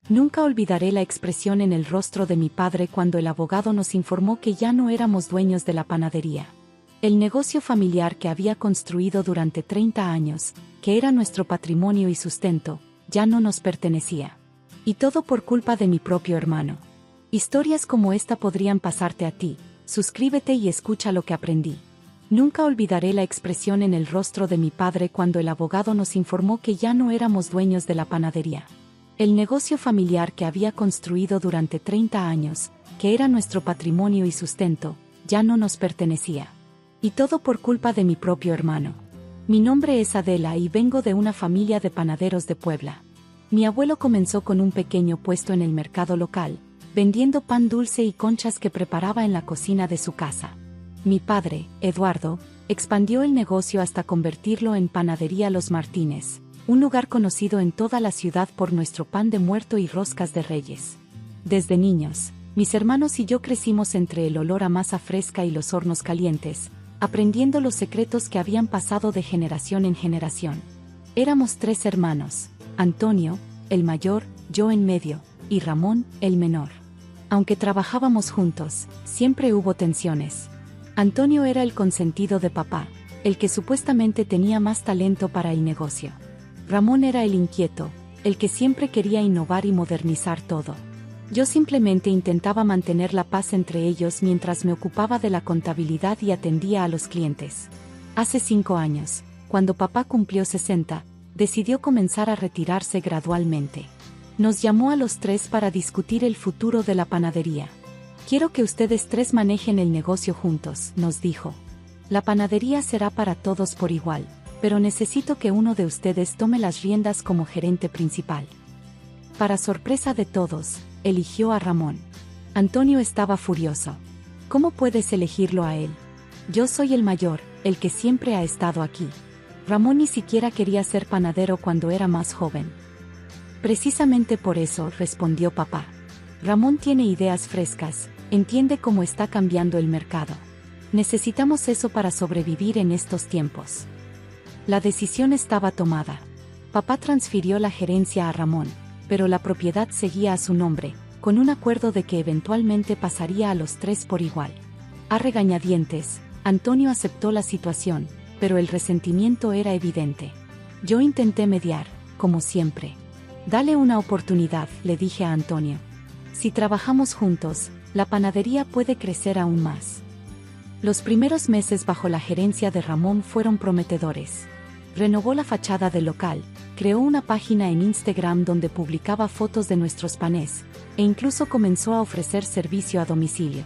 Nunca olvidaré la expresión en el rostro de mi padre cuando el abogado nos informó que ya no éramos dueños de la panadería. El negocio familiar que había construido durante 30 años, que era nuestro patrimonio y sustento, ya no nos pertenecía. Y todo por culpa de mi propio hermano. Historias como esta podrían pasarte a ti. Suscríbete y escucha lo que aprendí. Nunca olvidaré la expresión en el rostro de mi padre cuando el abogado nos informó que ya no éramos dueños de la panadería. El negocio familiar que había construido durante 30 años, que era nuestro patrimonio y sustento, ya no nos pertenecía. Y todo por culpa de mi propio hermano. Mi nombre es Adela y vengo de una familia de panaderos de Puebla. Mi abuelo comenzó con un pequeño puesto en el mercado local, vendiendo pan dulce y conchas que preparaba en la cocina de su casa. Mi padre, Eduardo, expandió el negocio hasta convertirlo en Panadería Los Martínez, un lugar conocido en toda la ciudad por nuestro pan de muerto y roscas de reyes. Desde niños, mis hermanos y yo crecimos entre el olor a masa fresca y los hornos calientes, aprendiendo los secretos que habían pasado de generación en generación. Éramos 3 hermanos, Antonio, el mayor, yo en medio, y Ramón, el menor. Aunque trabajábamos juntos, siempre hubo tensiones. Antonio era el consentido de papá, el que supuestamente tenía más talento para el negocio. Ramón era el inquieto, el que siempre quería innovar y modernizar todo. Yo simplemente intentaba mantener la paz entre ellos mientras me ocupaba de la contabilidad y atendía a los clientes. Hace 5 años, cuando papá cumplió 60, decidió comenzar a retirarse gradualmente. Nos llamó a los 3 para discutir el futuro de la panadería. Quiero que ustedes 3 manejen el negocio juntos, nos dijo. La panadería será para todos por igual, pero necesito que uno de ustedes tome las riendas como gerente principal. Para sorpresa de todos, eligió a Ramón. Antonio estaba furioso. ¿Cómo puedes elegirlo a él? Yo soy el mayor, el que siempre ha estado aquí. Ramón ni siquiera quería ser panadero cuando era más joven. Precisamente por eso, respondió papá. Ramón tiene ideas frescas, entiende cómo está cambiando el mercado. Necesitamos eso para sobrevivir en estos tiempos. La decisión estaba tomada. Papá transfirió la gerencia a Ramón, pero la propiedad seguía a su nombre, con un acuerdo de que eventualmente pasaría a los 3 por igual. A regañadientes, Antonio aceptó la situación, pero el resentimiento era evidente. Yo intenté mediar, como siempre. Dale una oportunidad, le dije a Antonio. Si trabajamos juntos, la panadería puede crecer aún más. Los primeros meses bajo la gerencia de Ramón fueron prometedores. Renovó la fachada del local, creó una página en Instagram donde publicaba fotos de nuestros panes, e incluso comenzó a ofrecer servicio a domicilio.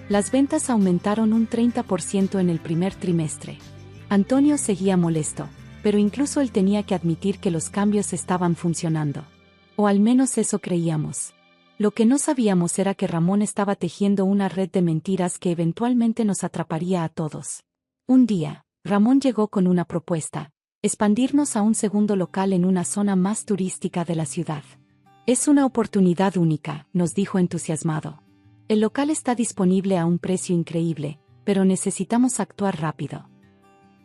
Las ventas aumentaron un 30% en el primer trimestre. Antonio seguía molesto, pero incluso él tenía que admitir que los cambios estaban funcionando. O al menos eso creíamos. Lo que no sabíamos era que Ramón estaba tejiendo una red de mentiras que eventualmente nos atraparía a todos. Un día, Ramón llegó con una propuesta: expandirnos a un segundo local en una zona más turística de la ciudad. Es una oportunidad única, nos dijo entusiasmado. El local está disponible a un precio increíble, pero necesitamos actuar rápido.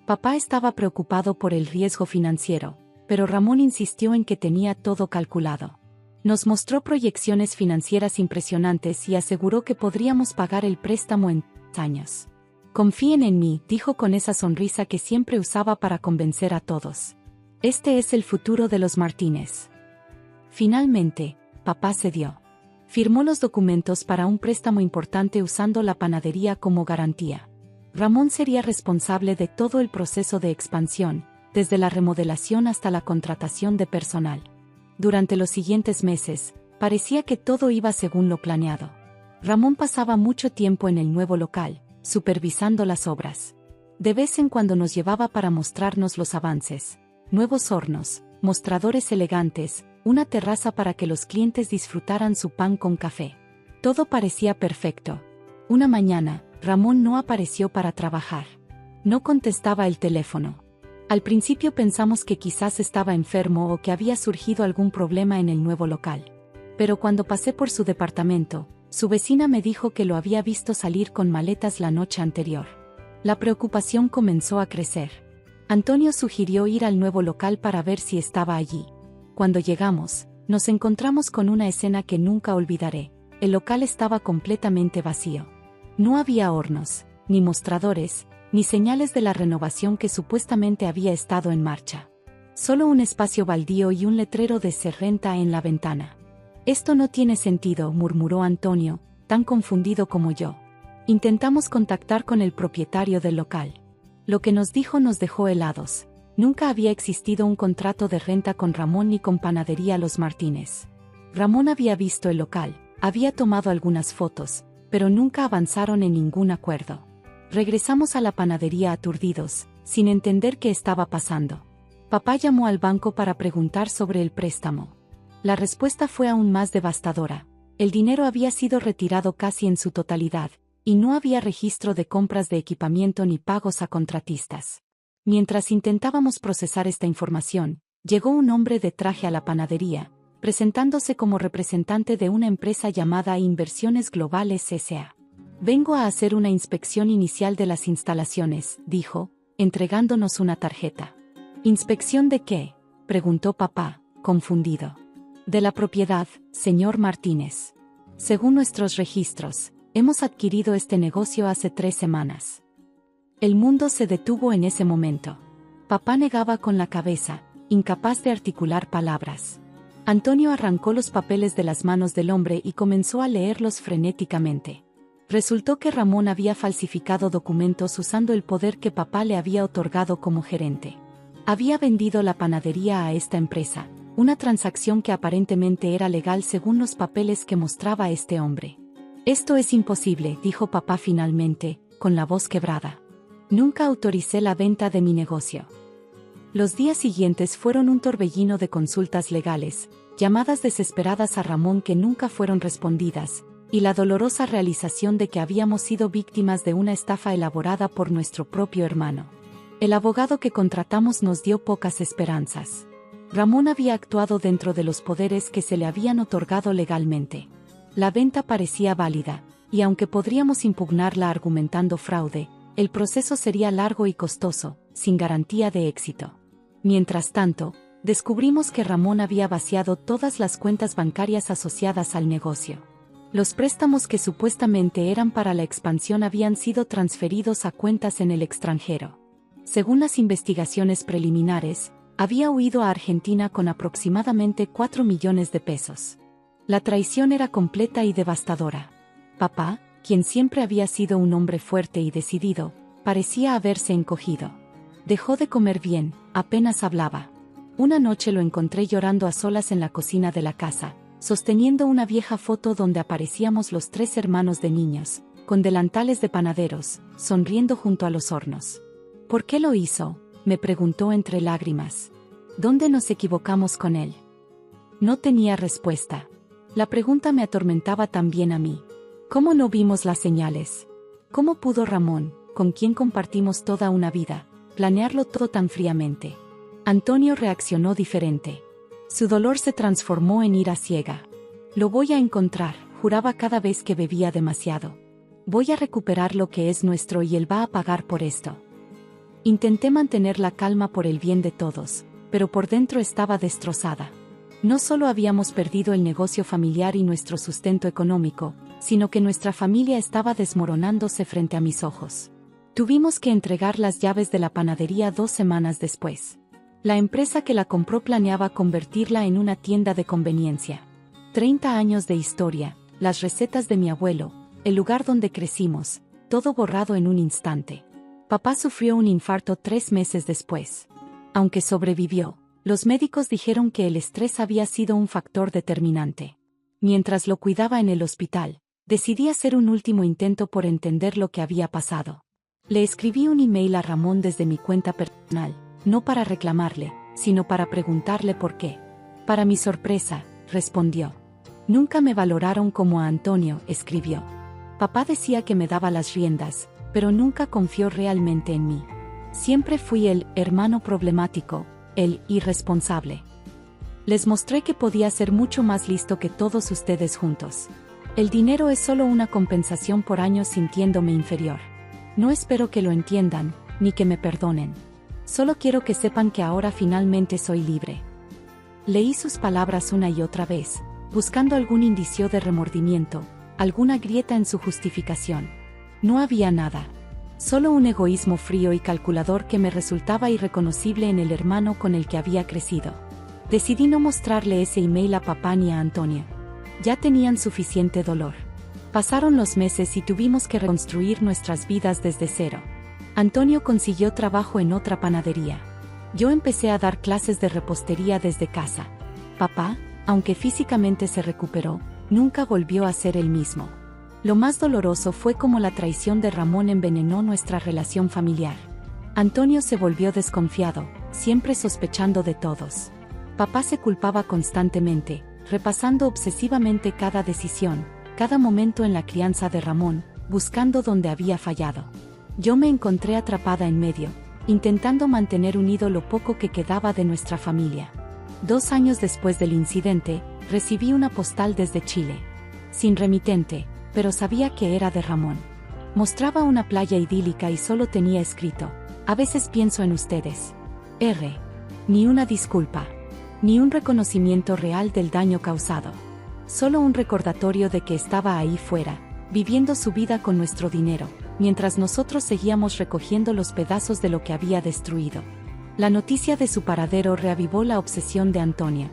Papá estaba preocupado por el riesgo financiero, pero Ramón insistió en que tenía todo calculado. Nos mostró proyecciones financieras impresionantes y aseguró que podríamos pagar el préstamo en 3 años. Confíen en mí, dijo con esa sonrisa que siempre usaba para convencer a todos. Este es el futuro de los Martínez. Finalmente, papá cedió. Firmó los documentos para un préstamo importante usando la panadería como garantía. Ramón sería responsable de todo el proceso de expansión, desde la remodelación hasta la contratación de personal. Durante los siguientes meses, parecía que todo iba según lo planeado. Ramón pasaba mucho tiempo en el nuevo local, supervisando las obras. De vez en cuando nos llevaba para mostrarnos los avances: nuevos hornos, mostradores elegantes, una terraza para que los clientes disfrutaran su pan con café. Todo parecía perfecto. Una mañana, Ramón no apareció para trabajar. No contestaba el teléfono. Al principio pensamos que quizás estaba enfermo o que había surgido algún problema en el nuevo local. Pero cuando pasé por su departamento, su vecina me dijo que lo había visto salir con maletas la noche anterior. La preocupación comenzó a crecer. Antonio sugirió ir al nuevo local para ver si estaba allí. Cuando llegamos, Nos encontramos con una escena que nunca olvidaré. El local estaba completamente vacío. No había hornos, ni mostradores, ni señales de la renovación que supuestamente había estado en marcha. Solo un espacio baldío y un letrero de "Se renta" en la ventana. «Esto no tiene sentido», murmuró Antonio, tan confundido como yo. Intentamos contactar con el propietario del local. Lo que nos dijo nos dejó helados. Nunca había existido un contrato de renta con Ramón ni con Panadería Los Martínez. Ramón había visto el local, había tomado algunas fotos, pero nunca avanzaron en ningún acuerdo. Regresamos a la panadería aturdidos, sin entender qué estaba pasando. Papá llamó al banco para preguntar sobre el préstamo. La respuesta fue aún más devastadora. El dinero había sido retirado casi en su totalidad, y no había registro de compras de equipamiento ni pagos a contratistas. Mientras intentábamos procesar esta información, llegó un hombre de traje a la panadería, presentándose como representante de una empresa llamada Inversiones Globales S.A. «Vengo a hacer una inspección inicial de las instalaciones», dijo, entregándonos una tarjeta. «¿Inspección de qué?», preguntó papá, confundido. «De la propiedad, señor Martínez. Según nuestros registros, hemos adquirido este negocio hace 3 semanas». El mundo se detuvo en ese momento. Papá negaba con la cabeza, incapaz de articular palabras. Antonio arrancó los papeles de las manos del hombre y comenzó a leerlos frenéticamente. Resultó que Ramón había falsificado documentos usando el poder que papá le había otorgado como gerente. Había vendido la panadería a esta empresa, una transacción que aparentemente era legal según los papeles que mostraba este hombre. «Esto es imposible», dijo papá finalmente, con la voz quebrada. «Nunca autoricé la venta de mi negocio». Los días siguientes fueron un torbellino de consultas legales, llamadas desesperadas a Ramón que nunca fueron respondidas, y la dolorosa realización de que habíamos sido víctimas de una estafa elaborada por nuestro propio hermano. El abogado que contratamos nos dio pocas esperanzas. Ramón había actuado dentro de los poderes que se le habían otorgado legalmente. La venta parecía válida, y aunque podríamos impugnarla argumentando fraude, el proceso sería largo y costoso, sin garantía de éxito. Mientras tanto, descubrimos que Ramón había vaciado todas las cuentas bancarias asociadas al negocio. Los préstamos que supuestamente eran para la expansión habían sido transferidos a cuentas en el extranjero. Según las investigaciones preliminares, había huido a Argentina con aproximadamente 4 millones de pesos. La traición era completa y devastadora. Papá, quien siempre había sido un hombre fuerte y decidido, parecía haberse encogido. Dejó de comer bien, apenas hablaba. Una noche lo encontré llorando a solas en la cocina de la casa, sosteniendo una vieja foto donde aparecíamos los 3 hermanos de niños, con delantales de panaderos, sonriendo junto a los hornos. «¿Por qué lo hizo?», me preguntó entre lágrimas. «¿Dónde nos equivocamos con él?». No tenía respuesta. La pregunta me atormentaba también a mí. ¿Cómo no vimos las señales? ¿Cómo pudo Ramón, con quien compartimos toda una vida, planearlo todo tan fríamente? Antonio reaccionó diferente. Su dolor se transformó en ira ciega. «Lo voy a encontrar», juraba cada vez que bebía demasiado. «Voy a recuperar lo que es nuestro y él va a pagar por esto». Intenté mantener la calma por el bien de todos, pero por dentro estaba destrozada. No solo habíamos perdido el negocio familiar y nuestro sustento económico, sino que nuestra familia estaba desmoronándose frente a mis ojos. Tuvimos que entregar las llaves de la panadería 2 semanas después. La empresa que la compró planeaba convertirla en una tienda de conveniencia. 30 años de historia, las recetas de mi abuelo, el lugar donde crecimos, todo borrado en un instante. Papá sufrió un infarto 3 meses después. Aunque sobrevivió, los médicos dijeron que el estrés había sido un factor determinante. Mientras lo cuidaba en el hospital, decidí hacer un último intento por entender lo que había pasado. Le escribí un email a Ramón desde mi cuenta personal, no para reclamarle, sino para preguntarle por qué. Para mi sorpresa, respondió. «Nunca me valoraron como a Antonio», escribió. «Papá decía que me daba las riendas, pero nunca confió realmente en mí. Siempre fui el hermano problemático, el irresponsable. Les mostré que podía ser mucho más listo que todos ustedes juntos. El dinero es solo una compensación por años sintiéndome inferior. No espero que lo entiendan, ni que me perdonen. Solo quiero que sepan que ahora finalmente soy libre». Leí sus palabras una y otra vez, buscando algún indicio de remordimiento, alguna grieta en su justificación. No había nada. Solo un egoísmo frío y calculador que me resultaba irreconocible en el hermano con el que había crecido. Decidí no mostrarle ese email a papá ni a Antonio. Ya tenían suficiente dolor. Pasaron los meses y tuvimos que reconstruir nuestras vidas desde cero. Antonio consiguió trabajo en otra panadería. Yo empecé a dar clases de repostería desde casa. Papá, aunque físicamente se recuperó, nunca volvió a ser el mismo. Lo más doloroso fue cómo la traición de Ramón envenenó nuestra relación familiar. Antonio se volvió desconfiado, siempre sospechando de todos. Papá se culpaba constantemente, repasando obsesivamente cada decisión, cada momento en la crianza de Ramón, buscando dónde había fallado. Yo me encontré atrapada en medio, intentando mantener unido lo poco que quedaba de nuestra familia. 2 años después del incidente, recibí una postal desde Chile. Sin remitente, pero sabía que era de Ramón. Mostraba una playa idílica y solo tenía escrito: a veces pienso en ustedes. R. Ni una disculpa. Ni un reconocimiento real del daño causado. Solo un recordatorio de que estaba ahí fuera, viviendo su vida con nuestro dinero, mientras nosotros seguíamos recogiendo los pedazos de lo que había destruido. La noticia de su paradero reavivó la obsesión de Antonio.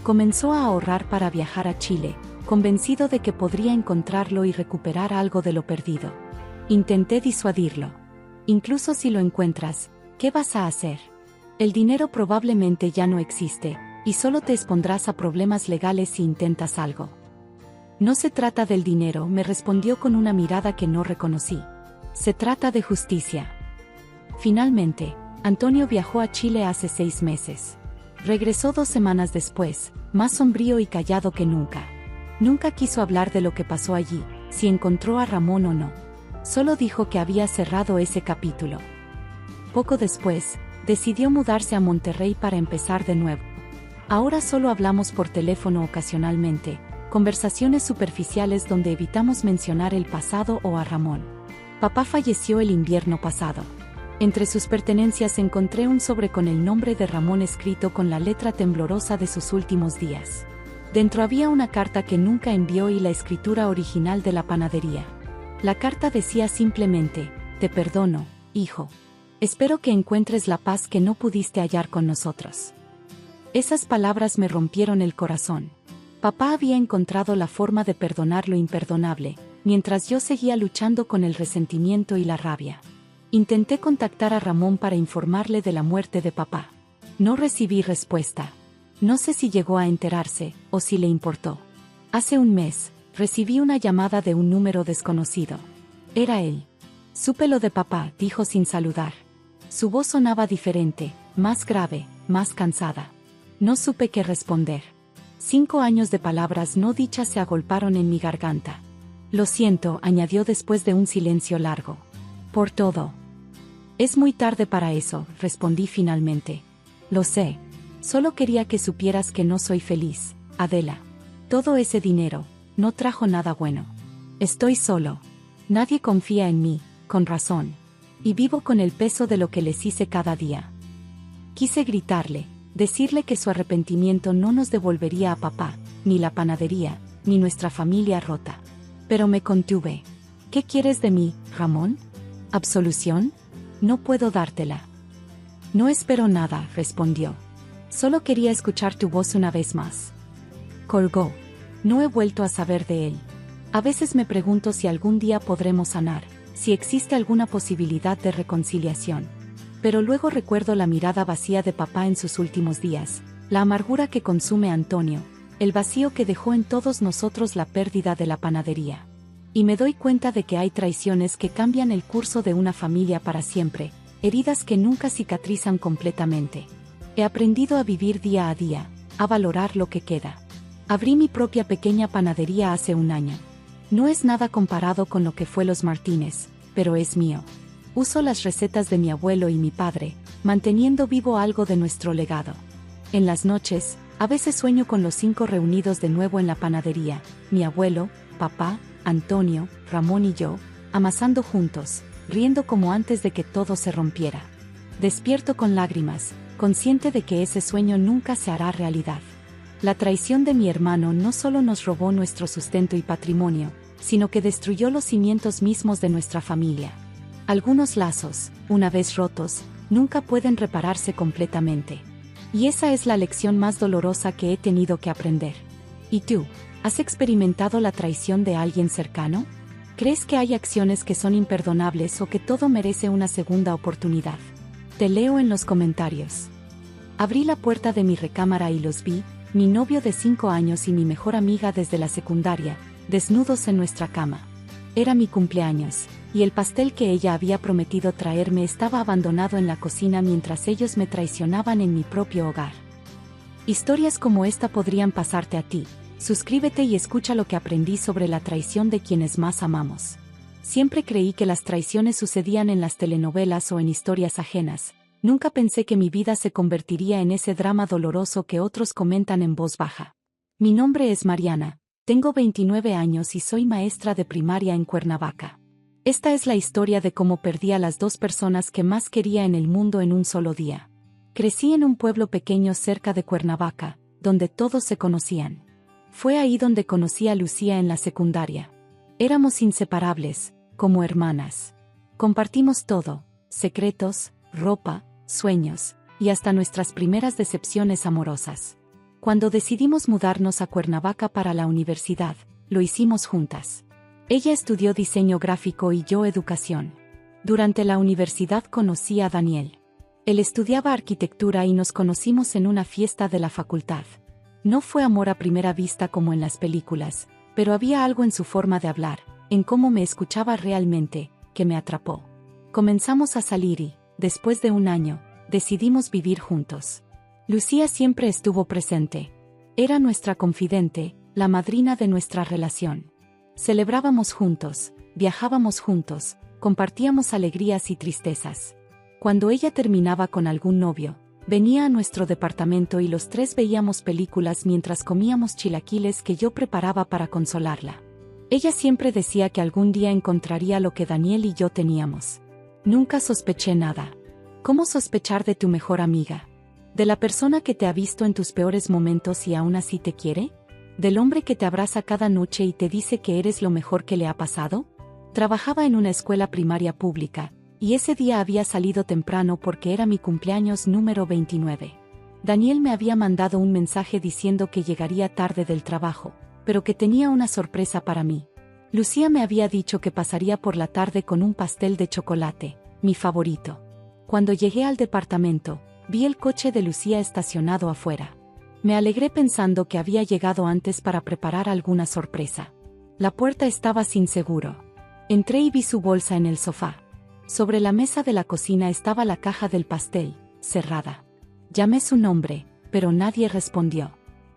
Comenzó a ahorrar para viajar a Chile, convencido de que podría encontrarlo y recuperar algo de lo perdido. Intenté disuadirlo. Incluso si lo encuentras, ¿qué vas a hacer? El dinero probablemente ya no existe, y solo te expondrás a problemas legales si intentas algo. No se trata del dinero, me respondió con una mirada que no reconocí. Se trata de justicia. Finalmente, Antonio viajó a Chile hace 6 meses. Regresó 2 semanas después, más sombrío y callado que nunca. Nunca quiso hablar de lo que pasó allí, si encontró a Ramón o no. Solo dijo que había cerrado ese capítulo. Poco después, decidió mudarse a Monterrey para empezar de nuevo. Ahora solo hablamos por teléfono ocasionalmente, conversaciones superficiales donde evitamos mencionar el pasado o a Ramón. Papá falleció el invierno pasado. Entre sus pertenencias encontré un sobre con el nombre de Ramón escrito con la letra temblorosa de sus últimos días. Dentro había una carta que nunca envió y la escritura original de la panadería. La carta decía simplemente: te perdono, hijo. Espero que encuentres la paz que no pudiste hallar con nosotros. Esas palabras me rompieron el corazón. Papá había encontrado la forma de perdonar lo imperdonable, mientras yo seguía luchando con el resentimiento y la rabia. Intenté contactar a Ramón para informarle de la muerte de papá. No recibí respuesta. No sé si llegó a enterarse, o si le importó. Hace un mes, recibí una llamada de un número desconocido. Era él. Supe lo de papá, dijo sin saludar. Su voz sonaba diferente, más grave, más cansada. No supe qué responder. 5 años de palabras no dichas se agolparon en mi garganta. Lo siento, añadió después de un silencio largo. Por todo. Es muy tarde para eso, respondí finalmente. Lo sé. Solo quería que supieras que no soy feliz, Adela. Todo ese dinero no trajo nada bueno. Estoy solo. Nadie confía en mí, con razón. Y vivo con el peso de lo que les hice cada día. Quise gritarle, decirle que su arrepentimiento no nos devolvería a papá, ni la panadería, ni nuestra familia rota. Pero me contuve. ¿Qué quieres de mí, Ramón? ¿Absolución? No puedo dártela. No espero nada, respondió. Solo quería escuchar tu voz una vez más. Colgó. No he vuelto a saber de él. A veces me pregunto si algún día podremos sanar, si existe alguna posibilidad de reconciliación. Pero luego recuerdo la mirada vacía de papá en sus últimos días, la amargura que consume a Antonio, el vacío que dejó en todos nosotros la pérdida de la panadería. Y me doy cuenta de que hay traiciones que cambian el curso de una familia para siempre, heridas que nunca cicatrizan completamente. He aprendido a vivir día a día, a valorar lo que queda. Abrí mi propia pequeña panadería hace 1 año. No es nada comparado con lo que fue Los Martínez, pero es mío. Uso las recetas de mi abuelo y mi padre, manteniendo vivo algo de nuestro legado. En las noches, a veces sueño con los 5 reunidos de nuevo en la panadería, mi abuelo, papá, Antonio, Ramón y yo, amasando juntos, riendo como antes de que todo se rompiera. Despierto con lágrimas, consciente de que ese sueño nunca se hará realidad. La traición de mi hermano no solo nos robó nuestro sustento y patrimonio, sino que destruyó los cimientos mismos de nuestra familia. Algunos lazos, una vez rotos, nunca pueden repararse completamente. Y esa es la lección más dolorosa que he tenido que aprender. ¿Y tú? ¿Has experimentado la traición de alguien cercano? ¿Crees que hay acciones que son imperdonables o que todo merece una segunda oportunidad? Te leo en los comentarios. Abrí la puerta de mi recámara y los vi, mi novio de 5 años y mi mejor amiga desde la secundaria, desnudos en nuestra cama. Era mi cumpleaños, y el pastel que ella había prometido traerme estaba abandonado en la cocina mientras ellos me traicionaban en mi propio hogar. Historias como esta podrían pasarte a ti. Suscríbete y escucha lo que aprendí sobre la traición de quienes más amamos. Siempre creí que las traiciones sucedían en las telenovelas o en historias ajenas. Nunca pensé que mi vida se convertiría en ese drama doloroso que otros comentan en voz baja. Mi nombre es Mariana, tengo 29 años y soy maestra de primaria en Cuernavaca. Esta es la historia de cómo perdí a las 2 personas que más quería en el mundo en un solo día. Crecí en un pueblo pequeño cerca de Cuernavaca, donde todos se conocían. Fue ahí donde conocí a Lucía en la secundaria. Éramos inseparables, como hermanas. Compartimos todo, secretos, ropa, sueños, y hasta nuestras primeras decepciones amorosas. Cuando decidimos mudarnos a Cuernavaca para la universidad, lo hicimos juntas. Ella estudió diseño gráfico y yo educación. Durante la universidad conocí a Daniel. Él estudiaba arquitectura y nos conocimos en una fiesta de la facultad. No fue amor a primera vista como en las películas, pero había algo en su forma de hablar, en cómo me escuchaba realmente, que me atrapó. Comenzamos a salir y, después de un año, decidimos vivir juntos. Lucía siempre estuvo presente. Era nuestra confidente, la madrina de nuestra relación. Celebrábamos juntos, viajábamos juntos, compartíamos alegrías y tristezas. Cuando ella terminaba con algún novio, venía a nuestro departamento y los 3 veíamos películas mientras comíamos chilaquiles que yo preparaba para consolarla. Ella siempre decía que algún día encontraría lo que Daniel y yo teníamos. Nunca sospeché nada. ¿Cómo sospechar de tu mejor amiga? ¿De la persona que te ha visto en tus peores momentos y aún así te quiere? ¿Del hombre que te abraza cada noche y te dice que eres lo mejor que le ha pasado? Trabajaba en una escuela primaria pública, y ese día había salido temprano porque era mi cumpleaños número 29. Daniel me había mandado un mensaje diciendo que llegaría tarde del trabajo, pero que tenía una sorpresa para mí. Lucía me había dicho que pasaría por la tarde con un pastel de chocolate, mi favorito. Cuando llegué al departamento, vi el coche de Lucía estacionado afuera. Me alegré pensando que había llegado antes para preparar alguna sorpresa. La puerta estaba sin seguro. Entré y vi su bolsa en el sofá. Sobre la mesa de la cocina estaba la caja del pastel, cerrada. Llamé su nombre, pero nadie respondió.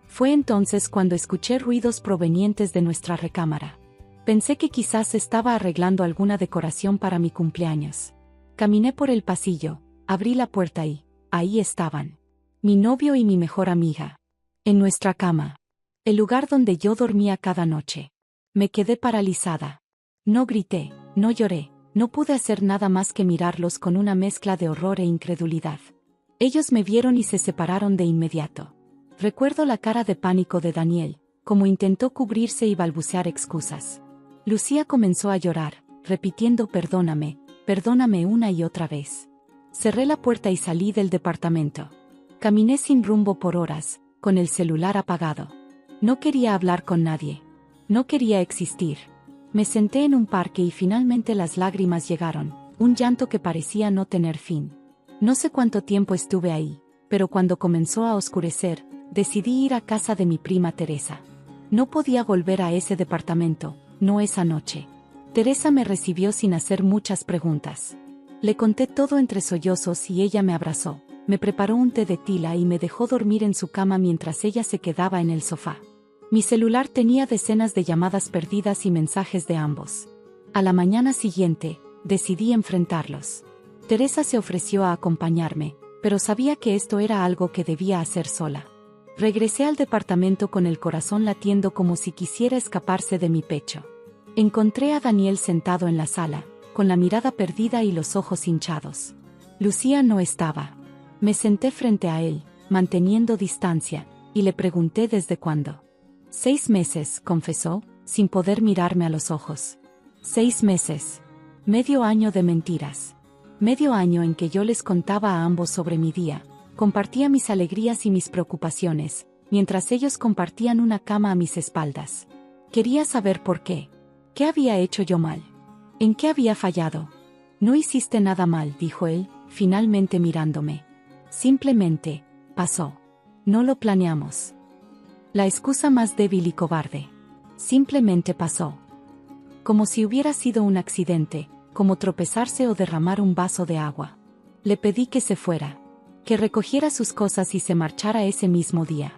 Fue entonces cuando escuché ruidos provenientes de nuestra recámara. Pensé que quizás estaba arreglando alguna decoración para mi cumpleaños. Caminé por el pasillo, abrí la puerta y, ahí estaban. Mi novio y mi mejor amiga. En nuestra cama. El lugar donde yo dormía cada noche. Me quedé paralizada. No grité, no lloré. No pude hacer nada más que mirarlos con una mezcla de horror e incredulidad. Ellos me vieron y se separaron de inmediato. Recuerdo la cara de pánico de Daniel, como intentó cubrirse y balbucear excusas. Lucía comenzó a llorar, repitiendo perdóname, perdóname una y otra vez. Cerré la puerta y salí del departamento. Caminé sin rumbo por horas, con el celular apagado. No quería hablar con nadie. No quería existir. Me senté en un parque y finalmente las lágrimas llegaron, un llanto que parecía no tener fin. No sé cuánto tiempo estuve ahí, pero cuando comenzó a oscurecer, decidí ir a casa de mi prima Teresa. No podía volver a ese departamento, no esa noche. Teresa me recibió sin hacer muchas preguntas. Le conté todo entre sollozos y ella me abrazó, me preparó un té de tila y me dejó dormir en su cama mientras ella se quedaba en el sofá. Mi celular tenía decenas de llamadas perdidas y mensajes de ambos. A la mañana siguiente, decidí enfrentarlos. Teresa se ofreció a acompañarme, pero sabía que esto era algo que debía hacer sola. Regresé al departamento con el corazón latiendo como si quisiera escaparse de mi pecho. Encontré a Daniel sentado en la sala, con la mirada perdida y los ojos hinchados. Lucía no estaba. Me senté frente a él, manteniendo distancia, y le pregunté desde cuándo. 6 meses, confesó, sin poder mirarme a los ojos. 6 meses. Medio año de mentiras. Medio año en que yo les contaba a ambos sobre mi día, compartía mis alegrías y mis preocupaciones, mientras ellos compartían una cama a mis espaldas. Quería saber por qué. ¿Qué había hecho yo mal? ¿En qué había fallado? No hiciste nada mal, dijo él, finalmente mirándome. Simplemente, pasó. No lo planeamos. La excusa más débil y cobarde. Simplemente pasó. Como si hubiera sido un accidente, como tropezarse o derramar un vaso de agua. Le pedí que se fuera, que recogiera sus cosas y se marchara ese mismo día.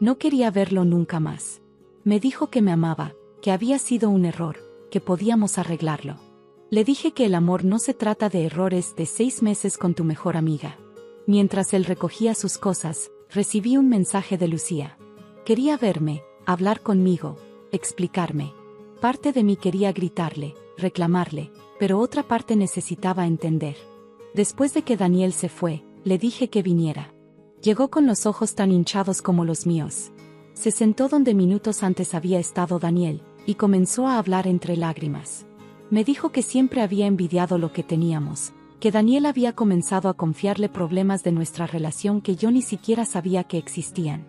No quería verlo nunca más. Me dijo que me amaba, que había sido un error, que podíamos arreglarlo. Le dije que el amor no se trata de errores de 6 meses con tu mejor amiga. Mientras él recogía sus cosas, recibí un mensaje de Lucía. Quería verme, hablar conmigo, explicarme. Parte de mí quería gritarle, reclamarle, pero otra parte necesitaba entender. Después de que Daniel se fue, le dije que viniera. Llegó con los ojos tan hinchados como los míos. Se sentó donde minutos antes había estado Daniel, y comenzó a hablar entre lágrimas. Me dijo que siempre había envidiado lo que teníamos, que Daniel había comenzado a confiarle problemas de nuestra relación que yo ni siquiera sabía que existían.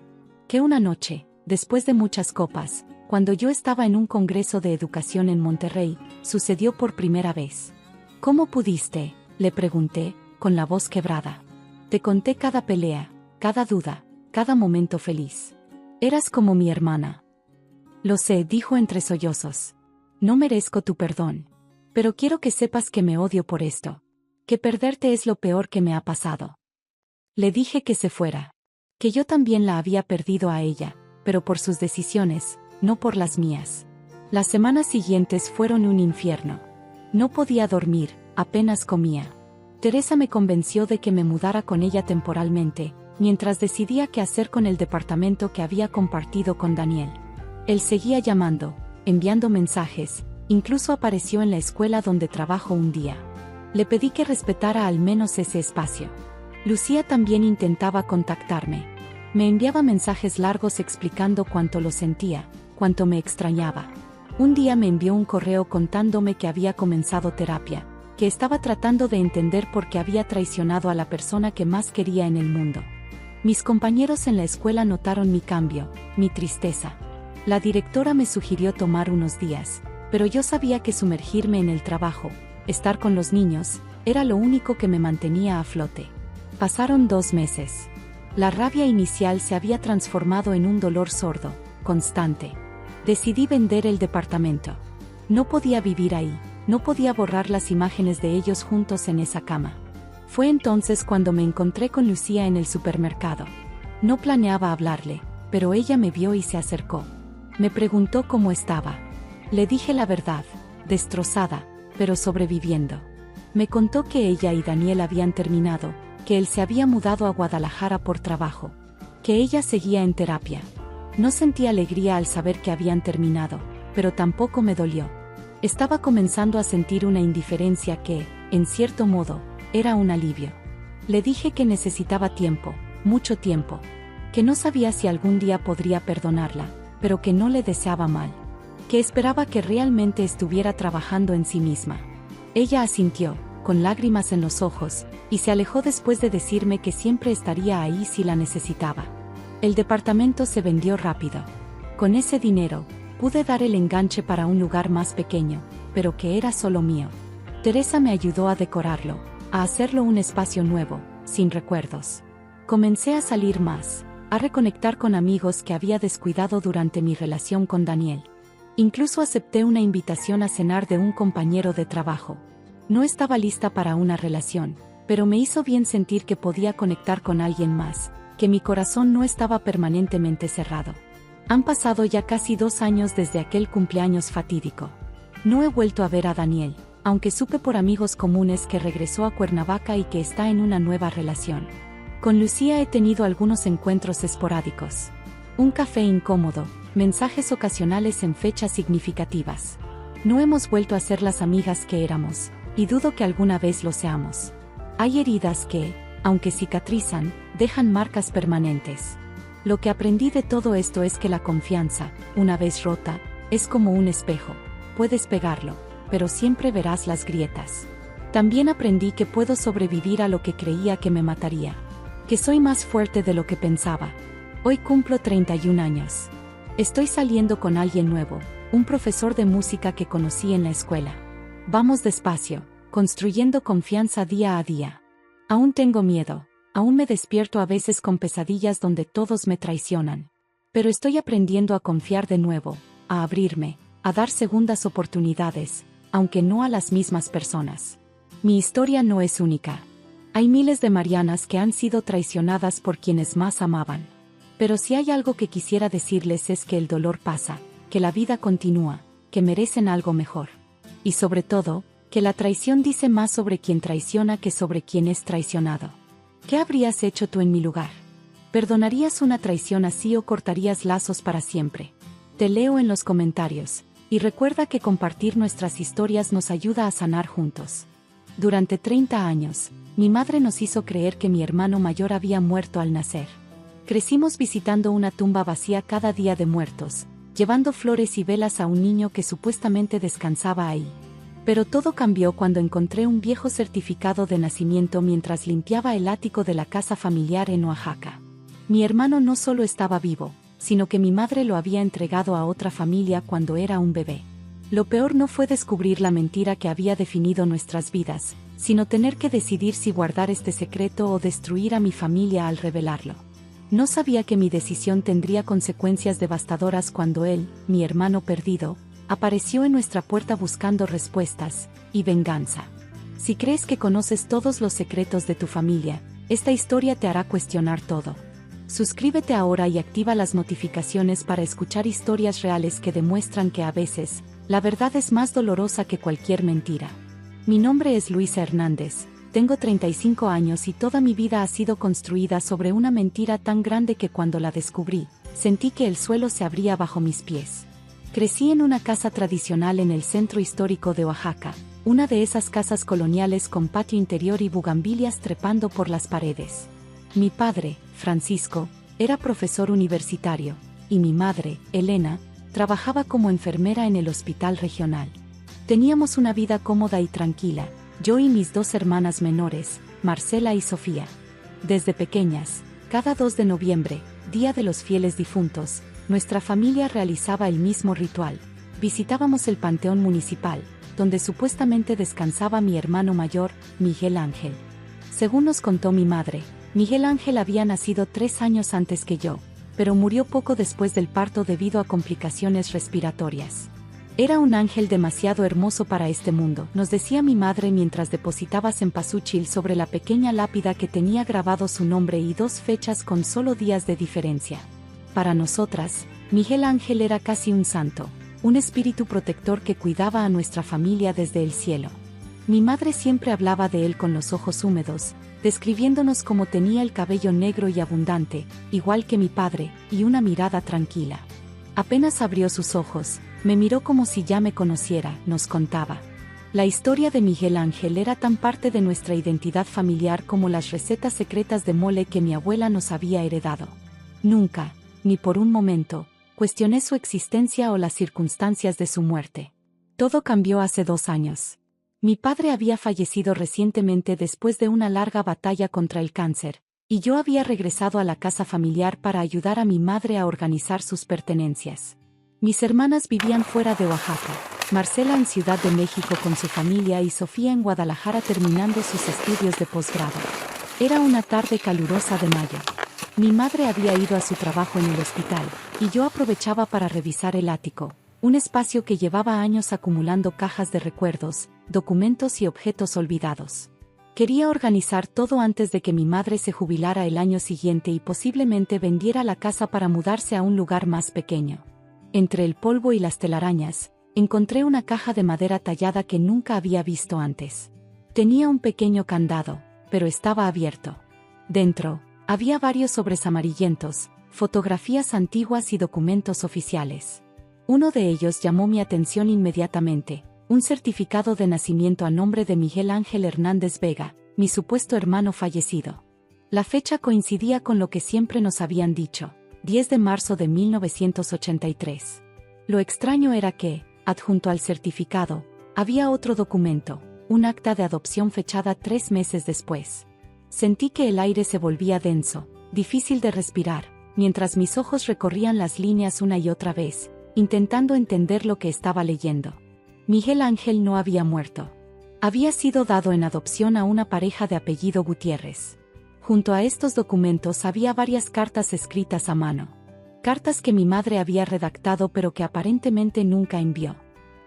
Que una noche, después de muchas copas, cuando yo estaba en un congreso de educación en Monterrey, sucedió por primera vez. ¿Cómo pudiste?, le pregunté, con la voz quebrada. Te conté cada pelea, cada duda, cada momento feliz. Eras como mi hermana. Lo sé, dijo entre sollozos. No merezco tu perdón. Pero quiero que sepas que me odio por esto. Que perderte es lo peor que me ha pasado. Le dije que se fuera. Que yo también la había perdido a ella, pero por sus decisiones, no por las mías. Las semanas siguientes fueron un infierno. No podía dormir, apenas comía. Teresa me convenció de que me mudara con ella temporalmente, mientras decidía qué hacer con el departamento que había compartido con Daniel. Él seguía llamando, enviando mensajes, incluso apareció en la escuela donde trabajo un día. Le pedí que respetara al menos ese espacio. Lucía también intentaba contactarme. Me enviaba mensajes largos explicando cuánto lo sentía, cuánto me extrañaba. Un día me envió un correo contándome que había comenzado terapia, que estaba tratando de entender por qué había traicionado a la persona que más quería en el mundo. Mis compañeros en la escuela notaron mi cambio, mi tristeza. La directora me sugirió tomar unos días, pero yo sabía que sumergirme en el trabajo, estar con los niños, era lo único que me mantenía a flote. Pasaron 2 meses. La rabia inicial se había transformado en un dolor sordo, constante. Decidí vender el departamento. No podía vivir ahí, no podía borrar las imágenes de ellos juntos en esa cama. Fue entonces cuando me encontré con Lucía en el supermercado. No planeaba hablarle, pero ella me vio y se acercó. Me preguntó cómo estaba. Le dije la verdad, destrozada, pero sobreviviendo. Me contó que ella y Daniel habían terminado, que él se había mudado a Guadalajara por trabajo, que ella seguía en terapia. No sentí alegría al saber que habían terminado, pero tampoco me dolió. Estaba comenzando a sentir una indiferencia que, en cierto modo, era un alivio. Le dije que necesitaba tiempo, mucho tiempo, que no sabía si algún día podría perdonarla, pero que no le deseaba mal, que esperaba que realmente estuviera trabajando en sí misma. Ella asintió, con lágrimas en los ojos, y se alejó después de decirme que siempre estaría ahí si la necesitaba. El departamento se vendió rápido. Con ese dinero, pude dar el enganche para un lugar más pequeño, pero que era solo mío. Teresa me ayudó a decorarlo, a hacerlo un espacio nuevo, sin recuerdos. Comencé a salir más, a reconectar con amigos que había descuidado durante mi relación con Daniel. Incluso acepté una invitación a cenar de un compañero de trabajo. No estaba lista para una relación, pero me hizo bien sentir que podía conectar con alguien más, que mi corazón no estaba permanentemente cerrado. Han pasado ya casi 2 años desde aquel cumpleaños fatídico. No he vuelto a ver a Daniel, aunque supe por amigos comunes que regresó a Cuernavaca y que está en una nueva relación. Con Lucía he tenido algunos encuentros esporádicos. Un café incómodo, mensajes ocasionales en fechas significativas. No hemos vuelto a ser las amigas que éramos, y dudo que alguna vez lo seamos. Hay heridas que, aunque cicatrizan, dejan marcas permanentes. Lo que aprendí de todo esto es que la confianza, una vez rota, es como un espejo. Puedes pegarlo, pero siempre verás las grietas. También aprendí que puedo sobrevivir a lo que creía que me mataría. Que soy más fuerte de lo que pensaba. Hoy cumplo 31 años. Estoy saliendo con alguien nuevo, un profesor de música que conocí en la escuela. Vamos despacio, construyendo confianza día a día. Aún tengo miedo, aún me despierto a veces con pesadillas donde todos me traicionan. Pero estoy aprendiendo a confiar de nuevo, a abrirme, a dar segundas oportunidades, aunque no a las mismas personas. Mi historia no es única. Hay miles de Marianas que han sido traicionadas por quienes más amaban. Pero si hay algo que quisiera decirles es que el dolor pasa, que la vida continúa, que merecen algo mejor. Y sobre todo, que la traición dice más sobre quien traiciona que sobre quien es traicionado. ¿Qué habrías hecho tú en mi lugar? ¿Perdonarías una traición así o cortarías lazos para siempre? Te leo en los comentarios, y recuerda que compartir nuestras historias nos ayuda a sanar juntos. Durante 30 años, mi madre nos hizo creer que mi hermano mayor había muerto al nacer. Crecimos visitando una tumba vacía cada día de muertos, llevando flores y velas a un niño que supuestamente descansaba ahí. Pero todo cambió cuando encontré un viejo certificado de nacimiento mientras limpiaba el ático de la casa familiar en Oaxaca. Mi hermano no solo estaba vivo, sino que mi madre lo había entregado a otra familia cuando era un bebé. Lo peor no fue descubrir la mentira que había definido nuestras vidas, sino tener que decidir si guardar este secreto o destruir a mi familia al revelarlo. No sabía que mi decisión tendría consecuencias devastadoras cuando él, mi hermano perdido, apareció en nuestra puerta buscando respuestas y venganza. Si crees que conoces todos los secretos de tu familia, esta historia te hará cuestionar todo. Suscríbete ahora y activa las notificaciones para escuchar historias reales que demuestran que a veces, la verdad es más dolorosa que cualquier mentira. Mi nombre es Luisa Hernández, tengo 35 años y toda mi vida ha sido construida sobre una mentira tan grande que cuando la descubrí, sentí que el suelo se abría bajo mis pies. Crecí en una casa tradicional en el centro histórico de Oaxaca, una de esas casas coloniales con patio interior y bugambilias trepando por las paredes. Mi padre, Francisco, era profesor universitario, y mi madre, Elena, trabajaba como enfermera en el hospital regional. Teníamos una vida cómoda y tranquila, yo y mis dos hermanas menores, Marcela y Sofía. Desde pequeñas, cada 2 de noviembre, Día de los Fieles Difuntos, nuestra familia realizaba el mismo ritual. Visitábamos el panteón municipal, donde supuestamente descansaba mi hermano mayor, Miguel Ángel. Según nos contó mi madre, Miguel Ángel había nacido 3 años antes que yo, pero murió poco después del parto debido a complicaciones respiratorias. Era un ángel demasiado hermoso para este mundo, nos decía mi madre mientras depositaba cempasúchil sobre la pequeña lápida que tenía grabado su nombre y 2 fechas con solo días de diferencia. Para nosotras, Miguel Ángel era casi un santo, un espíritu protector que cuidaba a nuestra familia desde el cielo. Mi madre siempre hablaba de él con los ojos húmedos, describiéndonos cómo tenía el cabello negro y abundante, igual que mi padre, y una mirada tranquila. Apenas abrió sus ojos, me miró como si ya me conociera, nos contaba. La historia de Miguel Ángel era tan parte de nuestra identidad familiar como las recetas secretas de mole que mi abuela nos había heredado. Nunca, ni por un momento, cuestioné su existencia o las circunstancias de su muerte. Todo cambió hace 2 años. Mi padre había fallecido recientemente después de una larga batalla contra el cáncer, y yo había regresado a la casa familiar para ayudar a mi madre a organizar sus pertenencias. Mis hermanas vivían fuera de Oaxaca, Marcela en Ciudad de México con su familia y Sofía en Guadalajara terminando sus estudios de posgrado. Era una tarde calurosa de mayo. Mi madre había ido a su trabajo en el hospital, y yo aprovechaba para revisar el ático, un espacio que llevaba años acumulando cajas de recuerdos, documentos y objetos olvidados. Quería organizar todo antes de que mi madre se jubilara el año siguiente y posiblemente vendiera la casa para mudarse a un lugar más pequeño. Entre el polvo y las telarañas, encontré una caja de madera tallada que nunca había visto antes. Tenía un pequeño candado, pero estaba abierto. Dentro, había varios sobres amarillentos, fotografías antiguas y documentos oficiales. Uno de ellos llamó mi atención inmediatamente, un certificado de nacimiento a nombre de Miguel Ángel Hernández Vega, mi supuesto hermano fallecido. La fecha coincidía con lo que siempre nos habían dicho. 10 de marzo de 1983. Lo extraño era que, adjunto al certificado, había otro documento, un acta de adopción fechada 3 meses después. Sentí que el aire se volvía denso, difícil de respirar, mientras mis ojos recorrían las líneas una y otra vez, intentando entender lo que estaba leyendo. Miguel Ángel no había muerto. Había sido dado en adopción a una pareja de apellido Gutiérrez. Junto a estos documentos había varias cartas escritas a mano. Cartas que mi madre había redactado pero que aparentemente nunca envió.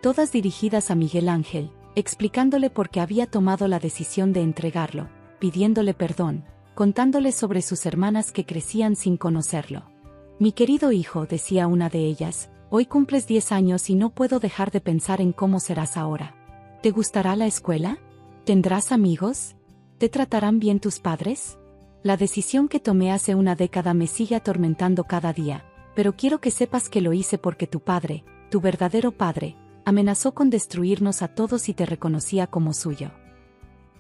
Todas dirigidas a Miguel Ángel, explicándole por qué había tomado la decisión de entregarlo, pidiéndole perdón, contándole sobre sus hermanas que crecían sin conocerlo. Mi querido hijo, decía una de ellas, hoy cumples 10 años y no puedo dejar de pensar en cómo serás ahora. ¿Te gustará la escuela? ¿Tendrás amigos? ¿Te tratarán bien tus padres? La decisión que tomé hace una década me sigue atormentando cada día, pero quiero que sepas que lo hice porque tu padre, tu verdadero padre, amenazó con destruirnos a todos y te reconocía como suyo.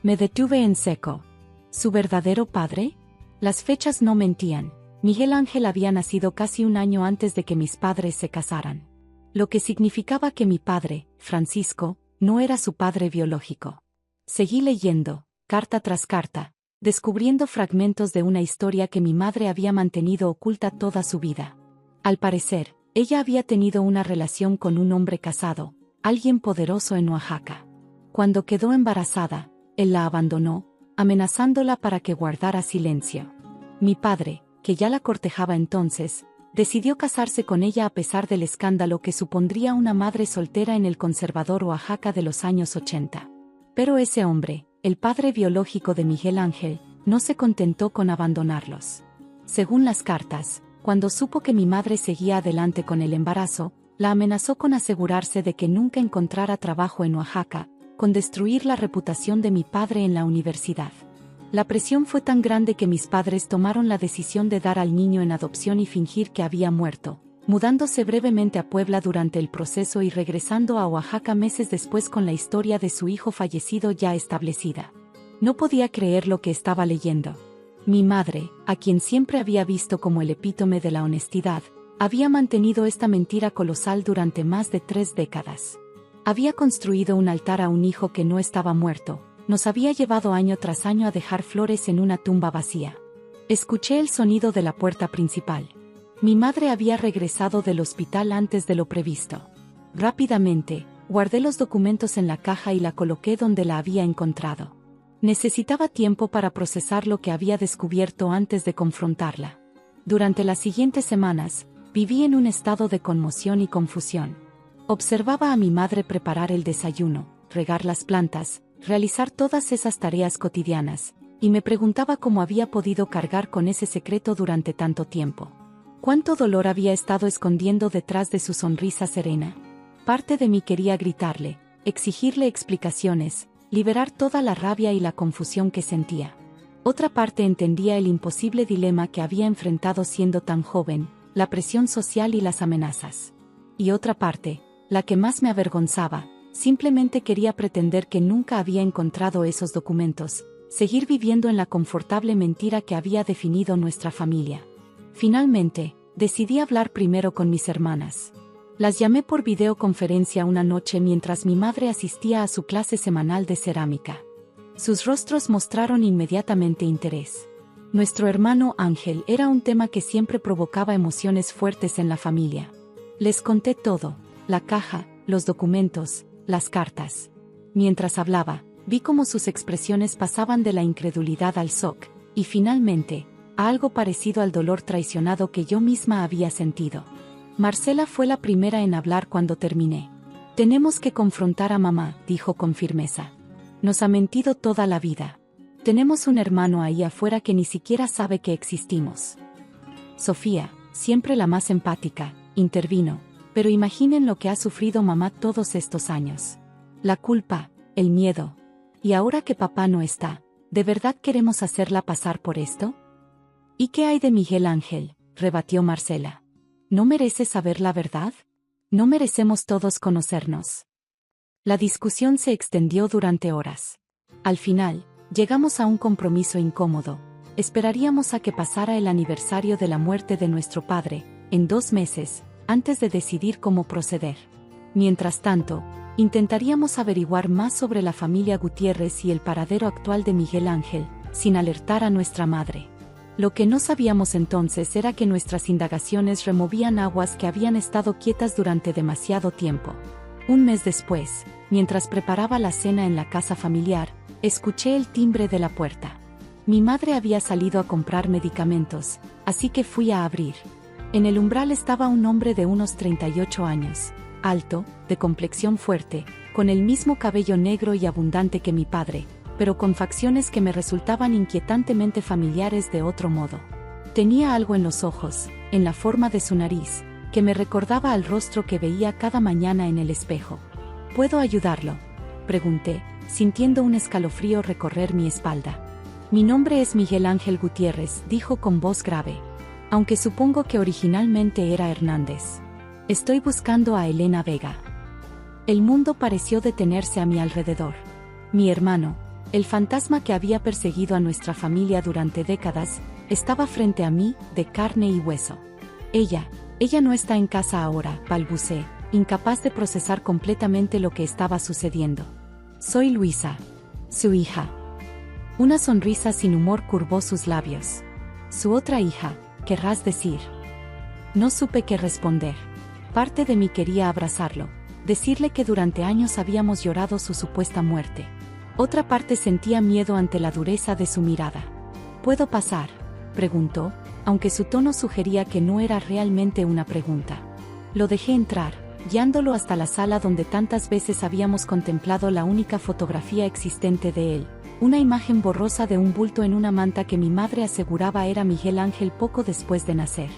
Me detuve en seco. ¿Su verdadero padre? Las fechas no mentían. Miguel Ángel había nacido casi un año antes de que mis padres se casaran. Lo que significaba que mi padre, Francisco, no era su padre biológico. Seguí leyendo, carta tras carta, descubriendo fragmentos de una historia que mi madre había mantenido oculta toda su vida. Al parecer, ella había tenido una relación con un hombre casado, alguien poderoso en Oaxaca. Cuando quedó embarazada, él la abandonó, amenazándola para que guardara silencio. Mi padre, que ya la cortejaba entonces, decidió casarse con ella a pesar del escándalo que supondría una madre soltera en el conservador Oaxaca de los años 80. Pero ese hombre, el padre biológico de Miguel Ángel, no se contentó con abandonarlos. Según las cartas, cuando supo que mi madre seguía adelante con el embarazo, la amenazó con asegurarse de que nunca encontrara trabajo en Oaxaca, con destruir la reputación de mi padre en la universidad. La presión fue tan grande que mis padres tomaron la decisión de dar al niño en adopción y fingir que había muerto, mudándose brevemente a Puebla durante el proceso y regresando a Oaxaca meses después con la historia de su hijo fallecido ya establecida. No podía creer lo que estaba leyendo. Mi madre, a quien siempre había visto como el epítome de la honestidad, había mantenido esta mentira colosal durante más de 3 décadas. Había construido un altar a un hijo que no estaba muerto, nos había llevado año tras año a dejar flores en una tumba vacía. Escuché el sonido de la puerta principal. Mi madre había regresado del hospital antes de lo previsto. Rápidamente, guardé los documentos en la caja y la coloqué donde la había encontrado. Necesitaba tiempo para procesar lo que había descubierto antes de confrontarla. Durante las siguientes semanas, viví en un estado de conmoción y confusión. Observaba a mi madre preparar el desayuno, regar las plantas, realizar todas esas tareas cotidianas, y me preguntaba cómo había podido cargar con ese secreto durante tanto tiempo. ¿Cuánto dolor había estado escondiendo detrás de su sonrisa serena? Parte de mí quería gritarle, exigirle explicaciones, liberar toda la rabia y la confusión que sentía. Otra parte entendía el imposible dilema que había enfrentado siendo tan joven, la presión social y las amenazas. Y otra parte, la que más me avergonzaba, simplemente quería pretender que nunca había encontrado esos documentos, seguir viviendo en la confortable mentira que había definido nuestra familia. Finalmente, decidí hablar primero con mis hermanas. Las llamé por videoconferencia una noche mientras mi madre asistía a su clase semanal de cerámica. Sus rostros mostraron inmediatamente interés. Nuestro hermano Ángel era un tema que siempre provocaba emociones fuertes en la familia. Les conté todo, la caja, los documentos, las cartas. Mientras hablaba, vi cómo sus expresiones pasaban de la incredulidad al shock, y finalmente, a algo parecido al dolor traicionado que yo misma había sentido. Marcela fue la primera en hablar cuando terminé. Tenemos que confrontar a mamá, dijo con firmeza. Nos ha mentido toda la vida. Tenemos un hermano ahí afuera que ni siquiera sabe que existimos. Sofía, siempre la más empática, intervino. Pero imaginen lo que ha sufrido mamá todos estos años. La culpa, el miedo. Y ahora que papá no está, ¿de verdad queremos hacerla pasar por esto? ¿Y qué hay de Miguel Ángel?, rebatió Marcela. ¿No merece saber la verdad? ¿No merecemos todos conocernos? La discusión se extendió durante horas. Al final, llegamos a un compromiso incómodo. Esperaríamos a que pasara el aniversario de la muerte de nuestro padre, en 2 meses, antes de decidir cómo proceder. Mientras tanto, intentaríamos averiguar más sobre la familia Gutiérrez y el paradero actual de Miguel Ángel, sin alertar a nuestra madre. Lo que no sabíamos entonces era que nuestras indagaciones removían aguas que habían estado quietas durante demasiado tiempo. Un mes después, mientras preparaba la cena en la casa familiar, escuché el timbre de la puerta. Mi madre había salido a comprar medicamentos, así que fui a abrir. En el umbral estaba un hombre de unos 38 años, alto, de complexión fuerte, con el mismo cabello negro y abundante que mi padre, pero con facciones que me resultaban inquietantemente familiares de otro modo. Tenía algo en los ojos, en la forma de su nariz, que me recordaba al rostro que veía cada mañana en el espejo. ¿Puedo ayudarlo?, pregunté, sintiendo un escalofrío recorrer mi espalda. Mi nombre es Miguel Ángel Gutiérrez, dijo con voz grave, aunque supongo que originalmente era Hernández. Estoy buscando a Elena Vega. El mundo pareció detenerse a mi alrededor. Mi hermano, el fantasma que había perseguido a nuestra familia durante décadas, estaba frente a mí, de carne y hueso. Ella no está en casa ahora, balbuceé, incapaz de procesar completamente lo que estaba sucediendo. Soy Luisa, su hija. Una sonrisa sin humor curvó sus labios. Su otra hija, querrás decir. No supe qué responder. Parte de mí quería abrazarlo, decirle que durante años habíamos llorado su supuesta muerte. Otra parte sentía miedo ante la dureza de su mirada. ¿Puedo pasar?, preguntó, aunque su tono sugería que no era realmente una pregunta. Lo dejé entrar, guiándolo hasta la sala donde tantas veces habíamos contemplado la única fotografía existente de él, una imagen borrosa de un bulto en una manta que mi madre aseguraba era Miguel Ángel poco después de nacer.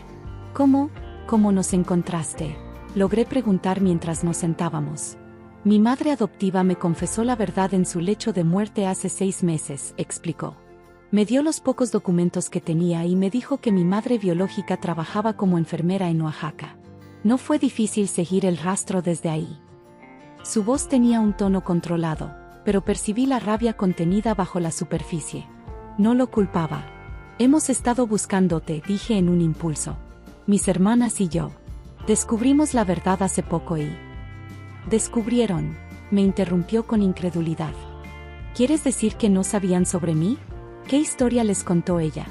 ¿Cómo nos encontraste?, logré preguntar mientras nos sentábamos. Mi madre adoptiva me confesó la verdad en su lecho de muerte hace 6 meses, explicó. Me dio los pocos documentos que tenía y me dijo que mi madre biológica trabajaba como enfermera en Oaxaca. No fue difícil seguir el rastro desde ahí. Su voz tenía un tono controlado, pero percibí la rabia contenida bajo la superficie. No lo culpaba. Hemos estado buscándote, dije en un impulso. Mis hermanas y yo. Descubrimos la verdad hace poco y... ¿Descubrieron?, me interrumpió con incredulidad. ¿Quieres decir que no sabían sobre mí? ¿Qué historia les contó ella?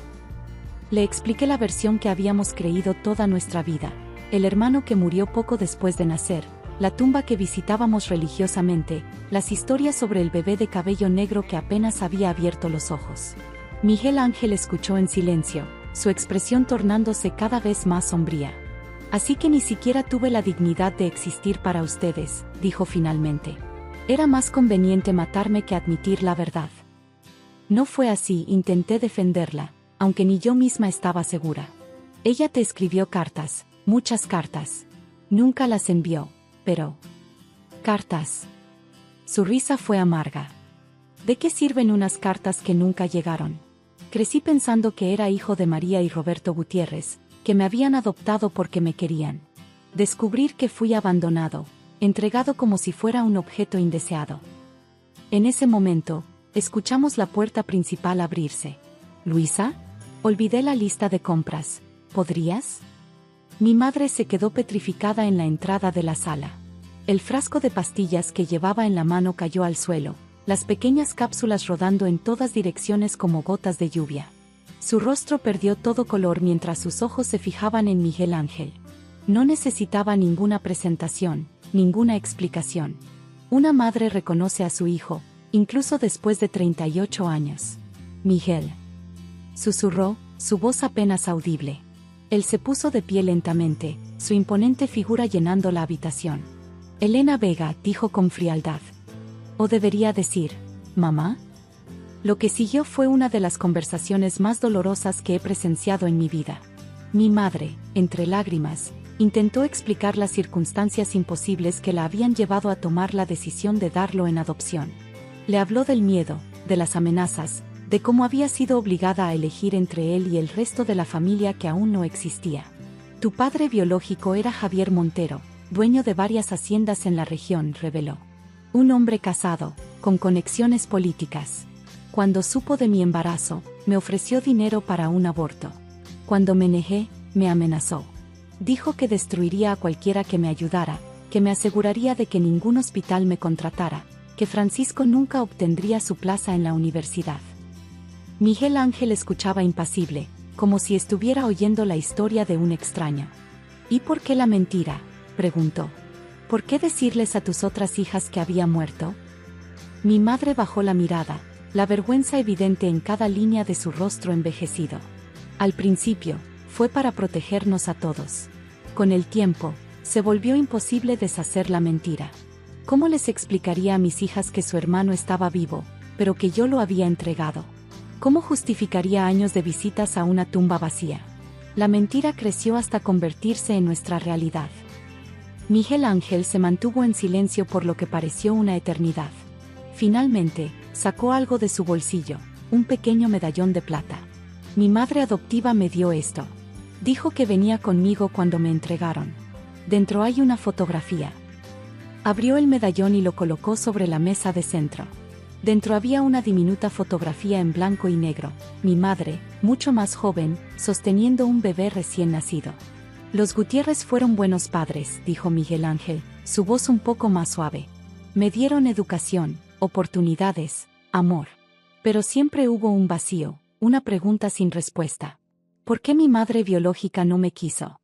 Le expliqué la versión que habíamos creído toda nuestra vida, el hermano que murió poco después de nacer, la tumba que visitábamos religiosamente, las historias sobre el bebé de cabello negro que apenas había abierto los ojos. Miguel Ángel escuchó en silencio, su expresión tornándose cada vez más sombría. Así que ni siquiera tuve la dignidad de existir para ustedes, dijo finalmente. Era más conveniente matarme que admitir la verdad. No fue así, intenté defenderla, aunque ni yo misma estaba segura. Ella te escribió cartas, muchas cartas. Nunca las envió, pero... ¿Cartas? Su risa fue amarga. ¿De qué sirven unas cartas que nunca llegaron? Crecí pensando que era hijo de María y Roberto Gutiérrez, que me habían adoptado porque me querían. Descubrir que fui abandonado, entregado como si fuera un objeto indeseado. En ese momento, escuchamos la puerta principal abrirse. ¿Luisa? Olvidé la lista de compras. ¿Podrías? Mi madre se quedó petrificada en la entrada de la sala. El frasco de pastillas que llevaba en la mano cayó al suelo, las pequeñas cápsulas rodando en todas direcciones como gotas de lluvia. Su rostro perdió todo color mientras sus ojos se fijaban en Miguel Ángel. No necesitaba ninguna presentación, ninguna explicación. Una madre reconoce a su hijo, incluso después de 38 años. Miguel. Susurró, su voz apenas audible. Él se puso de pie lentamente, su imponente figura llenando la habitación. Elena Vega, dijo con frialdad. O debería decir, ¿mamá? Lo que siguió fue una de las conversaciones más dolorosas que he presenciado en mi vida. Mi madre, entre lágrimas, intentó explicar las circunstancias imposibles que la habían llevado a tomar la decisión de darlo en adopción. Le habló del miedo, de las amenazas, de cómo había sido obligada a elegir entre él y el resto de la familia que aún no existía. Tu padre biológico era Javier Montero, dueño de varias haciendas en la región, reveló. Un hombre casado, con conexiones políticas. Cuando supo de mi embarazo, me ofreció dinero para un aborto. Cuando me negué, me amenazó. Dijo que destruiría a cualquiera que me ayudara, que me aseguraría de que ningún hospital me contratara, que Francisco nunca obtendría su plaza en la universidad. Miguel Ángel escuchaba impasible, como si estuviera oyendo la historia de un extraño. ¿Y por qué la mentira?, preguntó. ¿Por qué decirles a tus otras hijas que había muerto? Mi madre bajó la mirada, la vergüenza evidente en cada línea de su rostro envejecido. Al principio, fue para protegernos a todos. Con el tiempo, se volvió imposible deshacer la mentira. ¿Cómo les explicaría a mis hijas que su hermano estaba vivo, pero que yo lo había entregado? ¿Cómo justificaría años de visitas a una tumba vacía? La mentira creció hasta convertirse en nuestra realidad. Miguel Ángel se mantuvo en silencio por lo que pareció una eternidad. Finalmente, sacó algo de su bolsillo, un pequeño medallón de plata. Mi madre adoptiva me dio esto. Dijo que venía conmigo cuando me entregaron. Dentro hay una fotografía. Abrió el medallón y lo colocó sobre la mesa de centro. Dentro había una diminuta fotografía en blanco y negro, mi madre, mucho más joven, sosteniendo un bebé recién nacido. Los Gutiérrez fueron buenos padres, dijo Miguel Ángel, su voz un poco más suave. Me dieron educación, oportunidades, amor. Pero siempre hubo un vacío, una pregunta sin respuesta. ¿Por qué mi madre biológica no me quiso?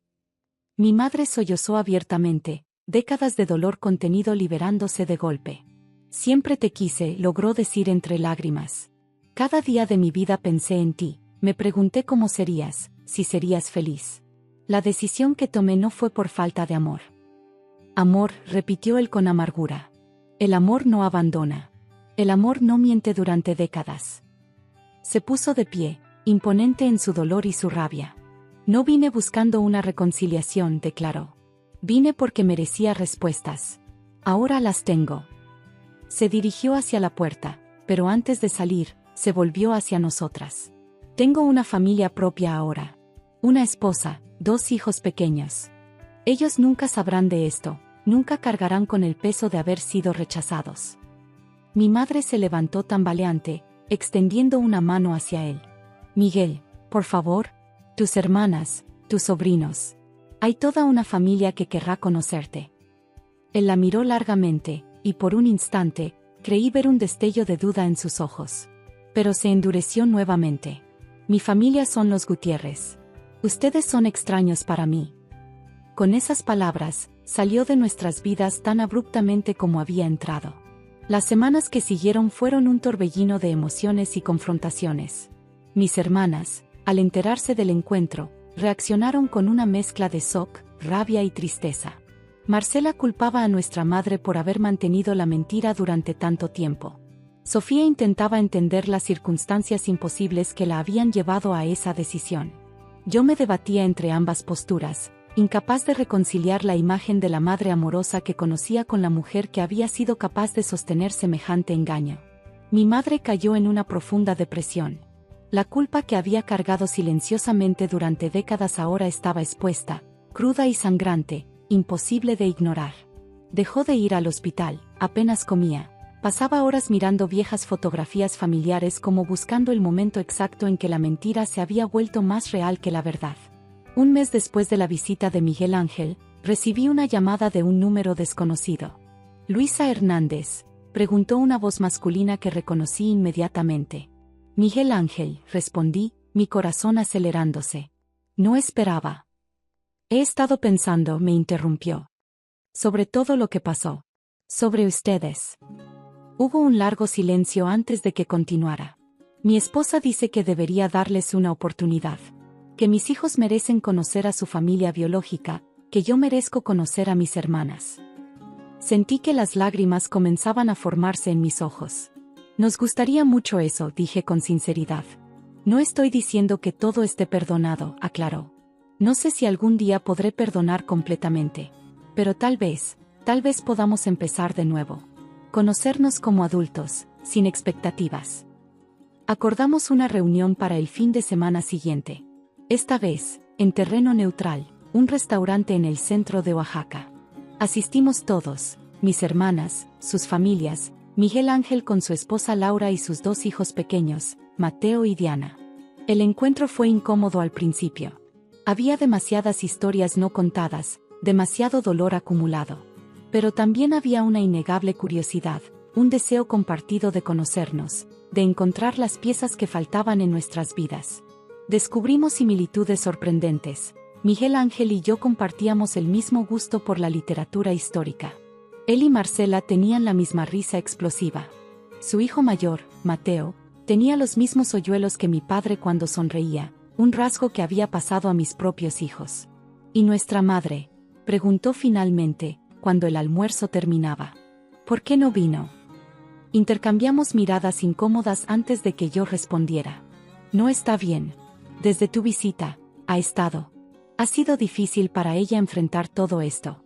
Mi madre sollozó abiertamente, décadas de dolor contenido liberándose de golpe. Siempre te quise, logró decir entre lágrimas. Cada día de mi vida pensé en ti, me pregunté cómo serías, si serías feliz. La decisión que tomé no fue por falta de amor. Amor, repitió él con amargura. El amor no abandona. El amor no miente durante décadas. Se puso de pie, imponente en su dolor y su rabia. No vine buscando una reconciliación, declaró. Vine porque merecía respuestas. Ahora las tengo. Se dirigió hacia la puerta, pero antes de salir, se volvió hacia nosotras. Tengo una familia propia ahora. Una esposa, 2 hijos pequeños. Ellos nunca sabrán de esto, nunca cargarán con el peso de haber sido rechazados. Mi madre se levantó tambaleante, extendiendo una mano hacia él. Miguel, por favor, tus hermanas, tus sobrinos. Hay toda una familia que querrá conocerte. Él la miró largamente, y por un instante, creí ver un destello de duda en sus ojos. Pero se endureció nuevamente. Mi familia son los Gutiérrez. Ustedes son extraños para mí. Con esas palabras, salió de nuestras vidas tan abruptamente como había entrado. Las semanas que siguieron fueron un torbellino de emociones y confrontaciones. Mis hermanas, al enterarse del encuentro, reaccionaron con una mezcla de shock, rabia y tristeza. Marcela culpaba a nuestra madre por haber mantenido la mentira durante tanto tiempo. Sofía intentaba entender las circunstancias imposibles que la habían llevado a esa decisión. Yo me debatía entre ambas posturas, incapaz de reconciliar la imagen de la madre amorosa que conocía con la mujer que había sido capaz de sostener semejante engaño. Mi madre cayó en una profunda depresión. La culpa que había cargado silenciosamente durante décadas ahora estaba expuesta, cruda y sangrante, imposible de ignorar. Dejó de ir al hospital, apenas comía. Pasaba horas mirando viejas fotografías familiares como buscando el momento exacto en que la mentira se había vuelto más real que la verdad. Un mes después de la visita de Miguel Ángel, recibí una llamada de un número desconocido. Luisa Hernández, preguntó una voz masculina que reconocí inmediatamente. Miguel Ángel, respondí, mi corazón acelerándose. No esperaba. He estado pensando, me interrumpió. Sobre todo lo que pasó. Sobre ustedes. Hubo un largo silencio antes de que continuara. Mi esposa dice que debería darles una oportunidad. Que mis hijos merecen conocer a su familia biológica, que yo merezco conocer a mis hermanas. Sentí que las lágrimas comenzaban a formarse en mis ojos. Nos gustaría mucho eso, dije con sinceridad. No estoy diciendo que todo esté perdonado, aclaró. No sé si algún día podré perdonar completamente. Pero tal vez podamos empezar de nuevo. Conocernos como adultos, sin expectativas. Acordamos una reunión para el fin de semana siguiente. Esta vez, en terreno neutral, un restaurante en el centro de Oaxaca. Asistimos todos, mis hermanas, sus familias, Miguel Ángel con su esposa Laura y sus 2 hijos pequeños, Mateo y Diana. El encuentro fue incómodo al principio. Había demasiadas historias no contadas, demasiado dolor acumulado. Pero también había una innegable curiosidad, un deseo compartido de conocernos, de encontrar las piezas que faltaban en nuestras vidas. Descubrimos similitudes sorprendentes. Miguel Ángel y yo compartíamos el mismo gusto por la literatura histórica. Él y Marcela tenían la misma risa explosiva. Su hijo mayor, Mateo, tenía los mismos hoyuelos que mi padre cuando sonreía, un rasgo que había pasado a mis propios hijos. ¿Y nuestra madre?, preguntó finalmente, cuando el almuerzo terminaba. ¿Por qué no vino? Intercambiamos miradas incómodas antes de que yo respondiera. No está bien. Desde tu visita, ha estado. Ha sido difícil para ella enfrentar todo esto.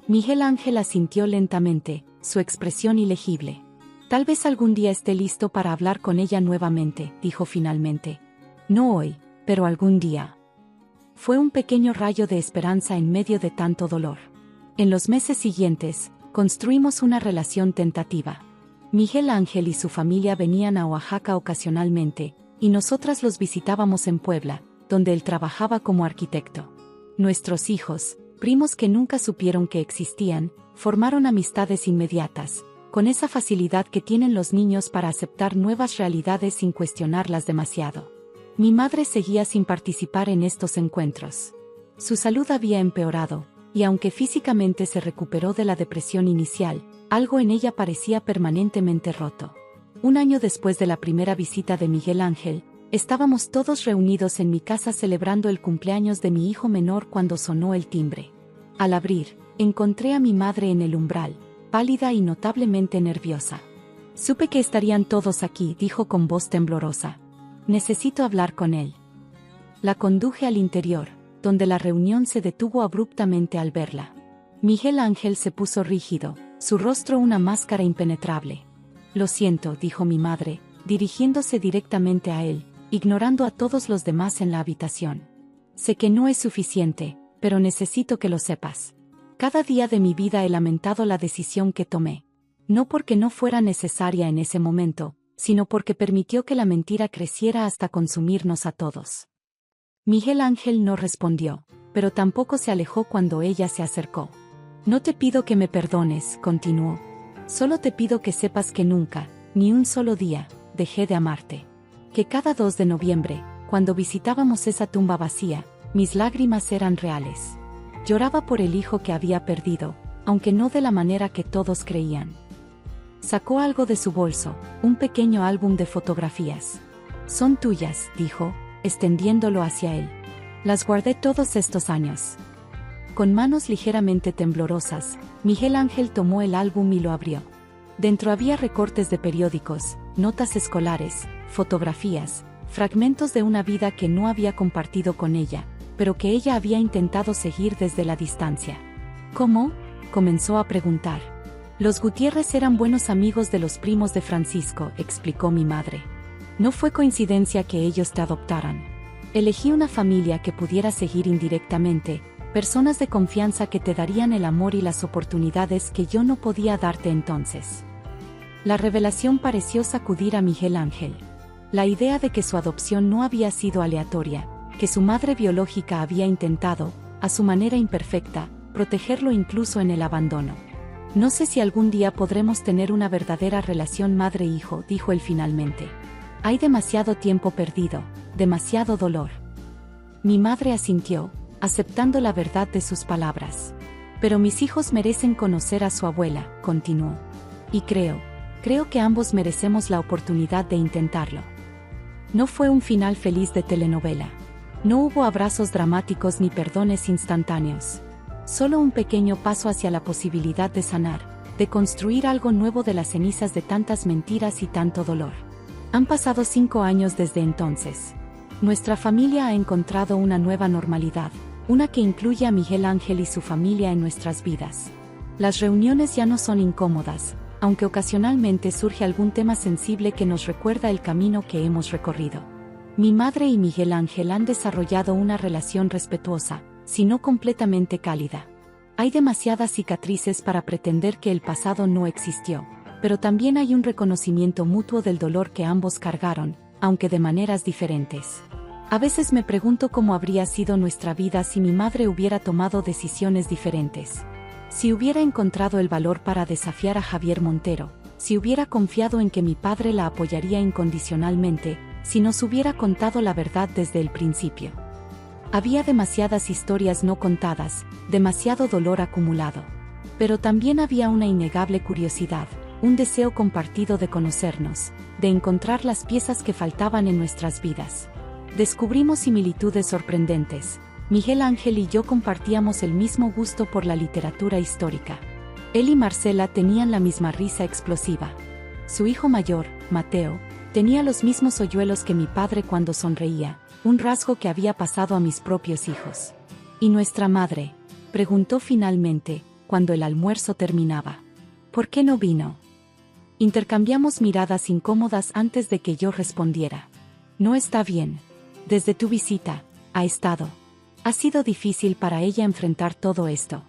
Miguel Ángel asintió lentamente, su expresión ilegible. Tal vez algún día esté listo para hablar con ella nuevamente, dijo finalmente. No hoy, pero algún día. Fue un pequeño rayo de esperanza en medio de tanto dolor. En los meses siguientes, construimos una relación tentativa. Miguel Ángel y su familia venían a Oaxaca ocasionalmente, y nosotras los visitábamos en Puebla, donde él trabajaba como arquitecto. Nuestros hijos, primos que nunca supieron que existían, formaron amistades inmediatas, con esa facilidad que tienen los niños para aceptar nuevas realidades sin cuestionarlas demasiado. Mi madre seguía sin participar en estos encuentros. Su salud había empeorado, y aunque físicamente se recuperó de la depresión inicial, algo en ella parecía permanentemente roto. Un año después de la primera visita de Miguel Ángel, estábamos todos reunidos en mi casa celebrando el cumpleaños de mi hijo menor cuando sonó el timbre. Al abrir, encontré a mi madre en el umbral, pálida y notablemente nerviosa. Supe que estarían todos aquí, dijo con voz temblorosa. Necesito hablar con él. La conduje al interior, donde la reunión se detuvo abruptamente al verla. Miguel Ángel se puso rígido, su rostro una máscara impenetrable. Lo siento, dijo mi madre, dirigiéndose directamente a él, ignorando a todos los demás en la habitación. Sé que no es suficiente, pero necesito que lo sepas. Cada día de mi vida he lamentado la decisión que tomé. No porque no fuera necesaria en ese momento, sino porque permitió que la mentira creciera hasta consumirnos a todos. Miguel Ángel no respondió, pero tampoco se alejó cuando ella se acercó. No te pido que me perdones, continuó. Solo te pido que sepas que nunca, ni un solo día, dejé de amarte. Que cada 2 de noviembre, cuando visitábamos esa tumba vacía, mis lágrimas eran reales. Lloraba por el hijo que había perdido, aunque no de la manera que todos creían. Sacó algo de su bolso, un pequeño álbum de fotografías. Son tuyas, dijo, extendiéndolo hacia él. Las guardé todos estos años. Con manos ligeramente temblorosas, Miguel Ángel tomó el álbum y lo abrió. Dentro había recortes de periódicos, notas escolares, fotografías, fragmentos de una vida que no había compartido con ella, pero que ella había intentado seguir desde la distancia. ¿Cómo?, comenzó a preguntar. Los Gutiérrez eran buenos amigos de los primos de Francisco, explicó mi madre. No fue coincidencia que ellos te adoptaran. Elegí una familia que pudiera seguir indirectamente, personas de confianza que te darían el amor y las oportunidades que yo no podía darte entonces. La revelación pareció sacudir a Miguel Ángel. La idea de que su adopción no había sido aleatoria, que su madre biológica había intentado, a su manera imperfecta, protegerlo incluso en el abandono. No sé si algún día podremos tener una verdadera relación madre-hijo, dijo él finalmente. Hay demasiado tiempo perdido, demasiado dolor. Mi madre asintió, aceptando la verdad de sus palabras. Pero mis hijos merecen conocer a su abuela, continuó. Y creo que ambos merecemos la oportunidad de intentarlo. No fue un final feliz de telenovela. No hubo abrazos dramáticos ni perdones instantáneos. Solo un pequeño paso hacia la posibilidad de sanar, de construir algo nuevo de las cenizas de tantas mentiras y tanto dolor. Han pasado 5 años desde entonces. Nuestra familia ha encontrado una nueva normalidad, una que incluye a Miguel Ángel y su familia en nuestras vidas. Las reuniones ya no son incómodas, aunque ocasionalmente surge algún tema sensible que nos recuerda el camino que hemos recorrido. Mi madre y Miguel Ángel han desarrollado una relación respetuosa, si no completamente cálida. Hay demasiadas cicatrices para pretender que el pasado no existió. pero también hay un reconocimiento mutuo del dolor que ambos cargaron, aunque de maneras diferentes. A veces me pregunto cómo habría sido nuestra vida si mi madre hubiera tomado decisiones diferentes. Si hubiera encontrado el valor para desafiar a Javier Montero, si hubiera confiado en que mi padre la apoyaría incondicionalmente, si nos hubiera contado la verdad desde el principio. Había demasiadas historias no contadas, demasiado dolor acumulado. Pero también había una innegable curiosidad, un deseo compartido de conocernos, de encontrar las piezas que faltaban en nuestras vidas. Descubrimos similitudes sorprendentes. Miguel Ángel y yo compartíamos el mismo gusto por la literatura histórica. Él y Marcela tenían la misma risa explosiva. Su hijo mayor, Mateo, tenía los mismos hoyuelos que mi padre cuando sonreía, un rasgo que había pasado a mis propios hijos. ¿Y nuestra madre?, preguntó finalmente, cuando el almuerzo terminaba. ¿Por qué no vino? Intercambiamos miradas incómodas antes de que yo respondiera. No está bien. Desde tu visita, ha estado. Ha sido difícil para ella enfrentar todo esto.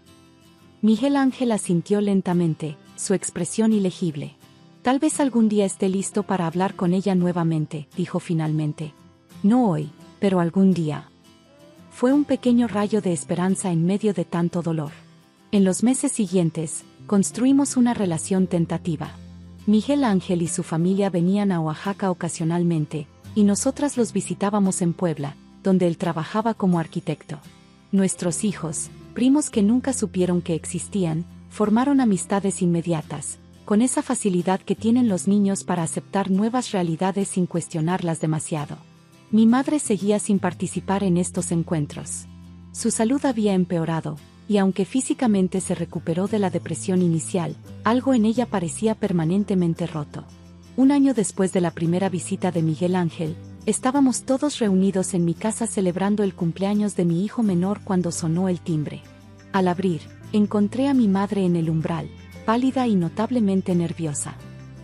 Miguel Ángel asintió lentamente, su expresión ilegible. Tal vez algún día esté listo para hablar con ella nuevamente, dijo finalmente. No hoy, pero algún día. Fue un pequeño rayo de esperanza en medio de tanto dolor. En los meses siguientes, construimos una relación tentativa. Miguel Ángel y su familia venían a Oaxaca ocasionalmente, y nosotras los visitábamos en Puebla, donde él trabajaba como arquitecto. Nuestros hijos, primos que nunca supieron que existían, formaron amistades inmediatas, con esa facilidad que tienen los niños para aceptar nuevas realidades sin cuestionarlas demasiado. Mi madre seguía sin participar en estos encuentros. Su salud había empeorado, y aunque físicamente se recuperó de la depresión inicial, algo en ella parecía permanentemente roto. Un año después de la primera visita de Miguel Ángel, estábamos todos reunidos en mi casa celebrando el cumpleaños de mi hijo menor cuando sonó el timbre. Al abrir, encontré a mi madre en el umbral, pálida y notablemente nerviosa.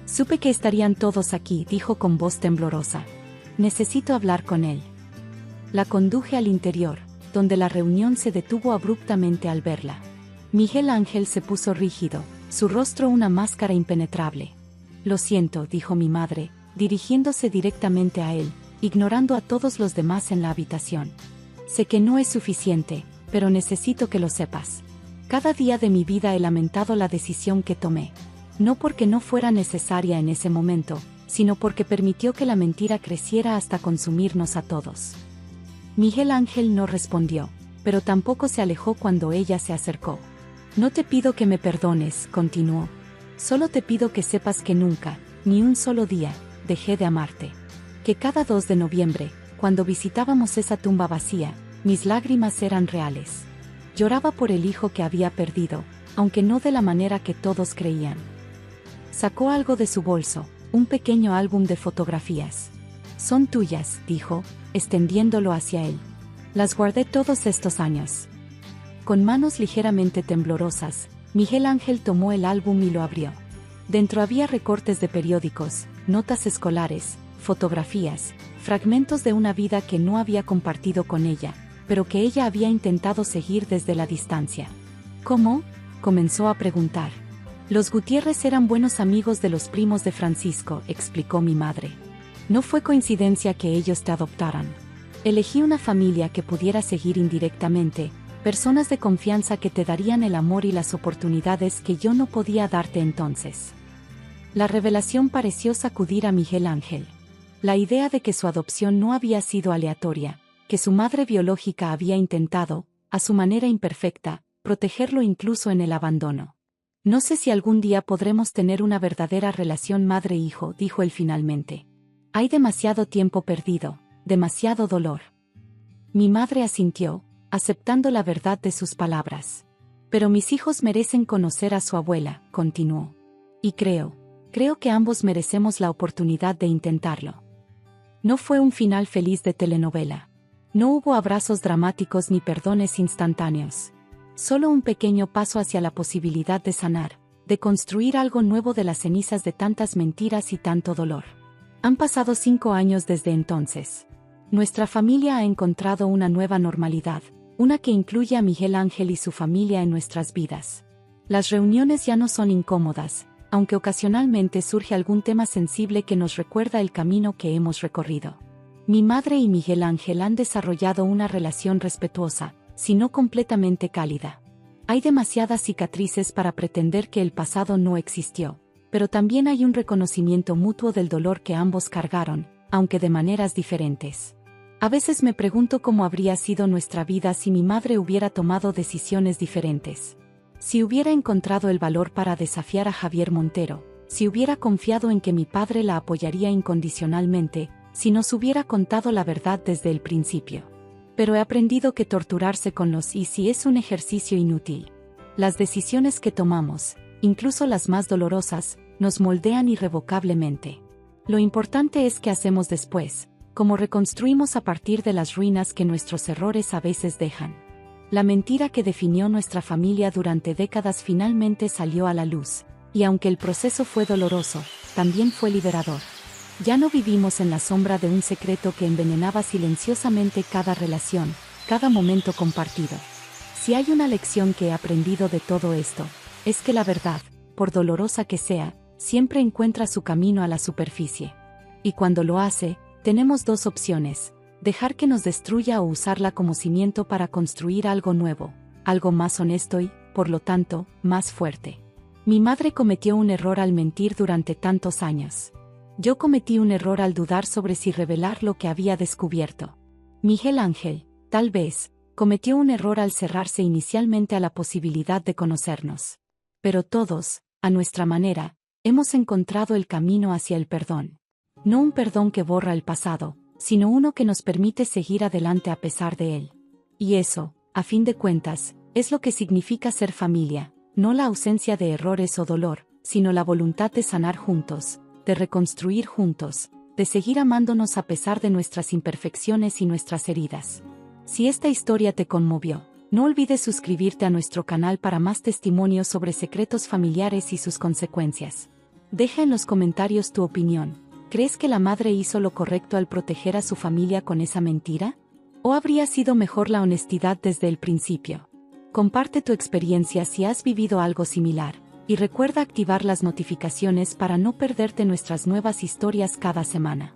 Supe que estarían todos aquí, dijo con voz temblorosa. Necesito hablar con él. La conduje al interior, donde la reunión se detuvo abruptamente al verla. Miguel Ángel se puso rígido, su rostro una máscara impenetrable. Lo siento, dijo mi madre, dirigiéndose directamente a él, ignorando a todos los demás en la habitación. Sé que no es suficiente, pero necesito que lo sepas. Cada día de mi vida he lamentado la decisión que tomé. No porque no fuera necesaria en ese momento, sino porque permitió que la mentira creciera hasta consumirnos a todos. Miguel Ángel no respondió, pero tampoco se alejó cuando ella se acercó. No te pido que me perdones, continuó. Solo te pido que sepas que nunca, ni un solo día, dejé de amarte. Que cada 2 de noviembre, cuando visitábamos esa tumba vacía, mis lágrimas eran reales. Lloraba por el hijo que había perdido, aunque no de la manera que todos creían. Sacó algo de su bolso, un pequeño álbum de fotografías. Son tuyas, dijo, extendiéndolo hacia él. Las guardé todos estos años. Con manos ligeramente temblorosas, Miguel Ángel tomó el álbum y lo abrió. Dentro había recortes de periódicos, notas escolares, fotografías, fragmentos de una vida que no había compartido con ella, pero que ella había intentado seguir desde la distancia. ¿Cómo?, comenzó a preguntar. Los Gutiérrez eran buenos amigos de los primos de Francisco, explicó mi madre. No fue coincidencia que ellos te adoptaran. Elegí una familia que pudiera seguir indirectamente, personas de confianza que te darían el amor y las oportunidades que yo no podía darte entonces. La revelación pareció sacudir a Miguel Ángel. La idea de que su adopción no había sido aleatoria, que su madre biológica había intentado, a su manera imperfecta, protegerlo incluso en el abandono. No sé si algún día podremos tener una verdadera relación madre-hijo, dijo él finalmente. Hay demasiado tiempo perdido, demasiado dolor. Mi madre asintió, aceptando la verdad de sus palabras. Pero mis hijos merecen conocer a su abuela, continuó. Y creo que ambos merecemos la oportunidad de intentarlo. No fue un final feliz de telenovela. No hubo abrazos dramáticos ni perdones instantáneos. Solo un pequeño paso hacia la posibilidad de sanar, de construir algo nuevo de las cenizas de tantas mentiras y tanto dolor. Han pasado 5 años desde entonces. Nuestra familia ha encontrado una nueva normalidad, una que incluye a Miguel Ángel y su familia en nuestras vidas. Las reuniones ya no son incómodas, aunque ocasionalmente surge algún tema sensible que nos recuerda el camino que hemos recorrido. Mi madre y Miguel Ángel han desarrollado una relación respetuosa, si no completamente cálida. Hay demasiadas cicatrices para pretender que el pasado no existió, pero también hay un reconocimiento mutuo del dolor que ambos cargaron, aunque de maneras diferentes. A veces me pregunto cómo habría sido nuestra vida si mi madre hubiera tomado decisiones diferentes. Si hubiera encontrado el valor para desafiar a Javier Montero, si hubiera confiado en que mi padre la apoyaría incondicionalmente, si nos hubiera contado la verdad desde el principio. Pero he aprendido que torturarse con los y si es un ejercicio inútil. Las decisiones que tomamos, incluso las más dolorosas, nos moldean irrevocablemente. Lo importante es qué hacemos después, cómo reconstruimos a partir de las ruinas que nuestros errores a veces dejan. La mentira que definió nuestra familia durante décadas finalmente salió a la luz, y aunque el proceso fue doloroso, también fue liberador. Ya no vivimos en la sombra de un secreto que envenenaba silenciosamente cada relación, cada momento compartido. Si hay una lección que he aprendido de todo esto, es que la verdad, por dolorosa que sea, siempre encuentra su camino a la superficie. Y cuando lo hace, tenemos dos opciones: dejar que nos destruya o usarla como cimiento para construir algo nuevo, algo más honesto y, por lo tanto, más fuerte. Mi madre cometió un error al mentir durante tantos años. Yo cometí un error al dudar sobre si revelar lo que había descubierto. Miguel Ángel, tal vez, cometió un error al cerrarse inicialmente a la posibilidad de conocernos. Pero todos, a nuestra manera, hemos encontrado el camino hacia el perdón. No un perdón que borra el pasado, sino uno que nos permite seguir adelante a pesar de él. Y eso, a fin de cuentas, es lo que significa ser familia, no la ausencia de errores o dolor, sino la voluntad de sanar juntos, de reconstruir juntos, de seguir amándonos a pesar de nuestras imperfecciones y nuestras heridas. Si esta historia te conmovió, no olvides suscribirte a nuestro canal para más testimonios sobre secretos familiares y sus consecuencias. Deja en los comentarios tu opinión. ¿Crees que la madre hizo lo correcto al proteger a su familia con esa mentira? ¿O habría sido mejor la honestidad desde el principio? Comparte tu experiencia si has vivido algo similar, y recuerda activar las notificaciones para no perderte nuestras nuevas historias cada semana.